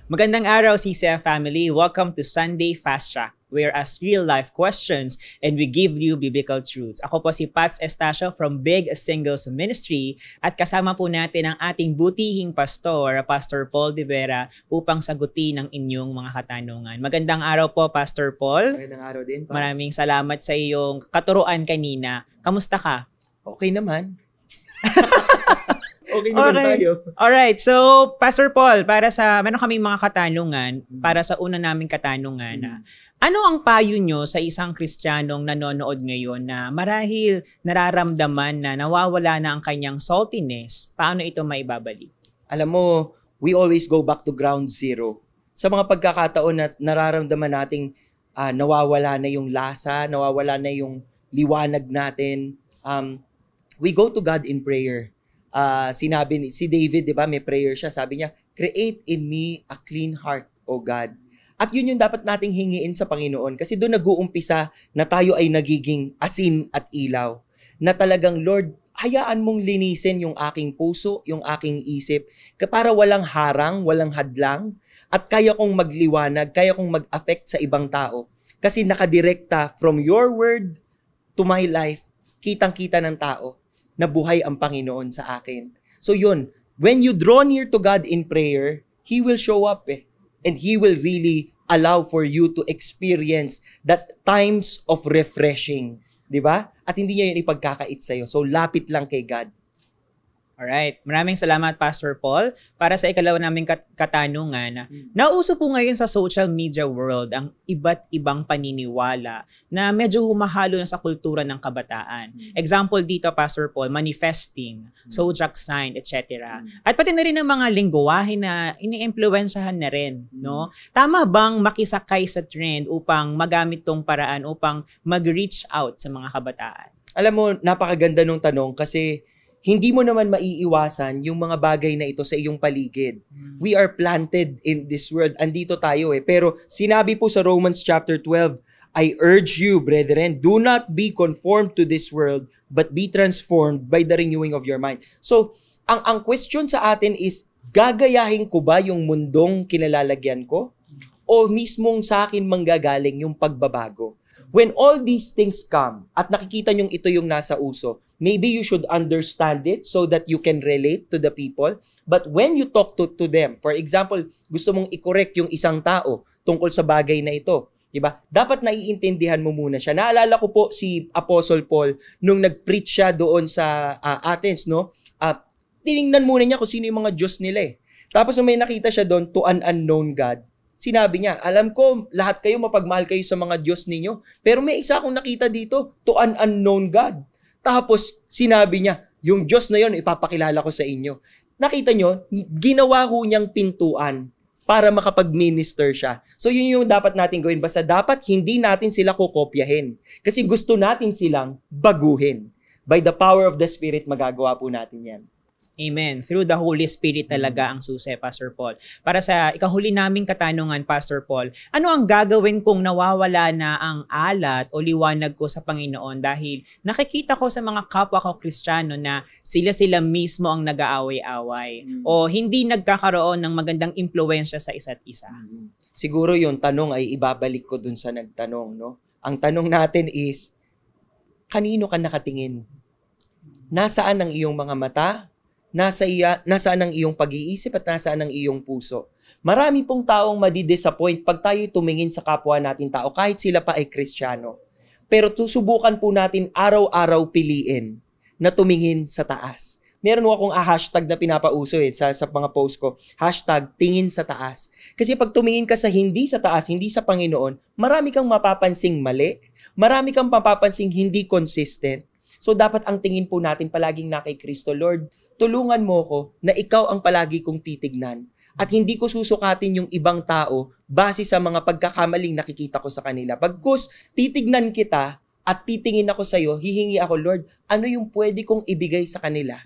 Magandang araw, CCF family. Welcome to Sunday Fast Track, where as real-life questions and we give you biblical truths. Ako po si Pats Estacio from Big Singles Ministry at kasama po natin ang ating butihing pastor, Pastor Paul De Vera, upang sagutin ang inyong mga katanungan. Magandang araw po, Pastor Paul. Magandang araw din, Pats. Maraming salamat sa iyong katuruan kanina. Kamusta ka? Okay naman. Okay naman tayo. Alright, so Pastor Paul, meron kaming mga katanungan para sa una naming katanungan. Ano ang payo nyo sa isang Kristiyanong nanonood ngayon na marahil nararamdaman na nawawala na ang kanyang saltiness? Paano ito maibabalik? Alam mo, we always go back to ground zero. Sa mga pagkakataon na nararamdaman nating nawawala na yung lasa, nawawala na yung liwanag natin, we go to God in prayer. Sinabi si David, 'di ba, may prayer siya, sabi niya, "Create in me a clean heart, O God." At yun yung dapat nating hingiin sa Panginoon kasi doon nag-uumpisa na tayo ay nagiging asin at ilaw. Na talagang, Lord, hayaan mong linisin yung aking puso, yung aking isip, para walang harang, walang hadlang, at kaya kong magliwanag, kaya kong mag-affect sa ibang tao. Kasi nakadirekta from your word to my life, kitang-kita ng tao na buhay ang Panginoon sa akin. So yun, when you draw near to God in prayer, He will show up and He will really allow for you to experience that times of refreshing. Diba? At hindi niya yun ipagkakait sa'yo. So lapit lang kay God. Alright. Maraming salamat, Pastor Paul. Para sa ikalawa naming katanungan, nauso po ngayon sa social media world ang iba't ibang paniniwala na medyo humahalo na sa kultura ng kabataan. Example dito, Pastor Paul, manifesting, zodiac sign, etc. At pati na rin ang mga lingwahe na ini-impluwensyahan na rin. No? Tama bang makisakay sa trend upang magamit tong paraan upang mag-reach out sa mga kabataan? Alam mo, napakaganda nung tanong kasi hindi mo naman maiiwasan yung mga bagay na ito sa iyong paligid. We are planted in this world. Andito tayo Pero sinabi po sa Romans chapter 12, I urge you, brethren, do not be conformed to this world, but be transformed by the renewing of your mind. So, ang question sa atin is, gagayahin ko ba yung mundong kinalalagyan ko? O mismong sa akin manggagaling yung pagbabago? When all these things come, at nakikita nyong ito yung nasa uso, maybe you should understand it so that you can relate to the people. But when you talk to them, for example, gusto mong i-correct yung isang tao tungkol sa bagay na ito, diba? Dapat naiintindihan mo muna siya. Naalala ko po si Apostle Paul nung nag-preach siya doon sa Athens, no? Tiningnan muna niya kung sino yung mga Diyos nila Tapos nung may nakita siya doon, to an unknown God, sinabi niya, alam ko, lahat kayo mapagmahal kayo sa mga Diyos ninyo. Pero may isa akong nakita dito, to an unknown God. Tapos, sinabi niya, yung Diyos na yon ipapakilala ko sa inyo. Nakita nyo, ginawa ho niyang pintuan para makapag-minister siya. So, yun yung dapat natin gawin. Basta dapat hindi natin sila kokopyahin. Kasi gusto natin silang baguhin. By the power of the Spirit, magagawa po natin yan. Amen. Through the Holy Spirit talaga ang susi, Pastor Paul. Para sa ikahuli naming katanungan, Pastor Paul, ano ang gagawin kung nawawala na ang alat o liwanag ko sa Panginoon dahil nakikita ko sa mga kapwa ko Kristiyano na sila mismo ang nag-aaway-away o hindi nagkakaroon ng magandang impluwensya sa isa't isa? Siguro yung tanong ay ibabalik ko dun sa nagtanong, no? Ang tanong natin is, kanino ka nakatingin? Nasaan ang iyong mga mata? Nasaan ang iyong pag-iisip at nasaan ang iyong puso? Marami pong taong madidisappoint pag tayo tumingin sa kapwa natin tao kahit sila pa ay Kristiyano. Pero susubukan po natin araw-araw piliin na tumingin sa taas. Meron akong hashtag na pinapauso sa mga post ko. Hashtag tingin sa taas. Kasi pag tumingin ka sa hindi sa taas, hindi sa Panginoon, marami kang mapapansing mali. Marami kang mapapansing hindi consistent. So dapat ang tingin po natin palaging na kay Kristo. Lord, tulungan mo ko na ikaw ang palagi kong titignan at hindi ko susukatin yung ibang tao base sa mga pagkakamaling nakikita ko sa kanila. Bagkus titignan kita at titingin ako sa iyo, hihingi ako, Lord, ano yung pwede kong ibigay sa kanila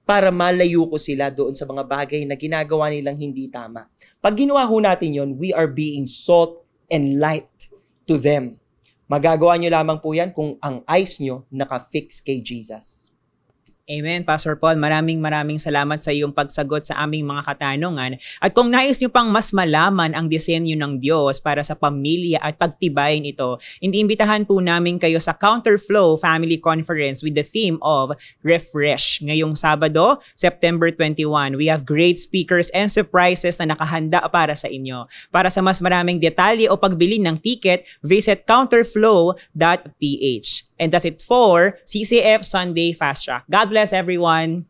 para malayo ko sila doon sa mga bagay na ginagawa nilang hindi tama. Pag ginawa ho natin yon, we are being salt and light to them. Magagawa nyo lamang po yan kung ang eyes nyo naka-fix kay Jesus. Amen, Pastor Paul. Maraming salamat sa iyong pagsagot sa aming mga katanungan. At kung nais niyo pang mas malaman ang disenyo ng Diyos para sa pamilya at pagtibayin ito, iniimbitahan po namin kayo sa Counterflow Family Conference with the theme of Refresh. Ngayong Sabado, September 21, we have great speakers and surprises na nakahanda para sa inyo. Para sa mas maraming detalye o pagbili ng ticket, visit counterflow.ph. And that's it for CCF Sunday Fast Track. God bless everyone.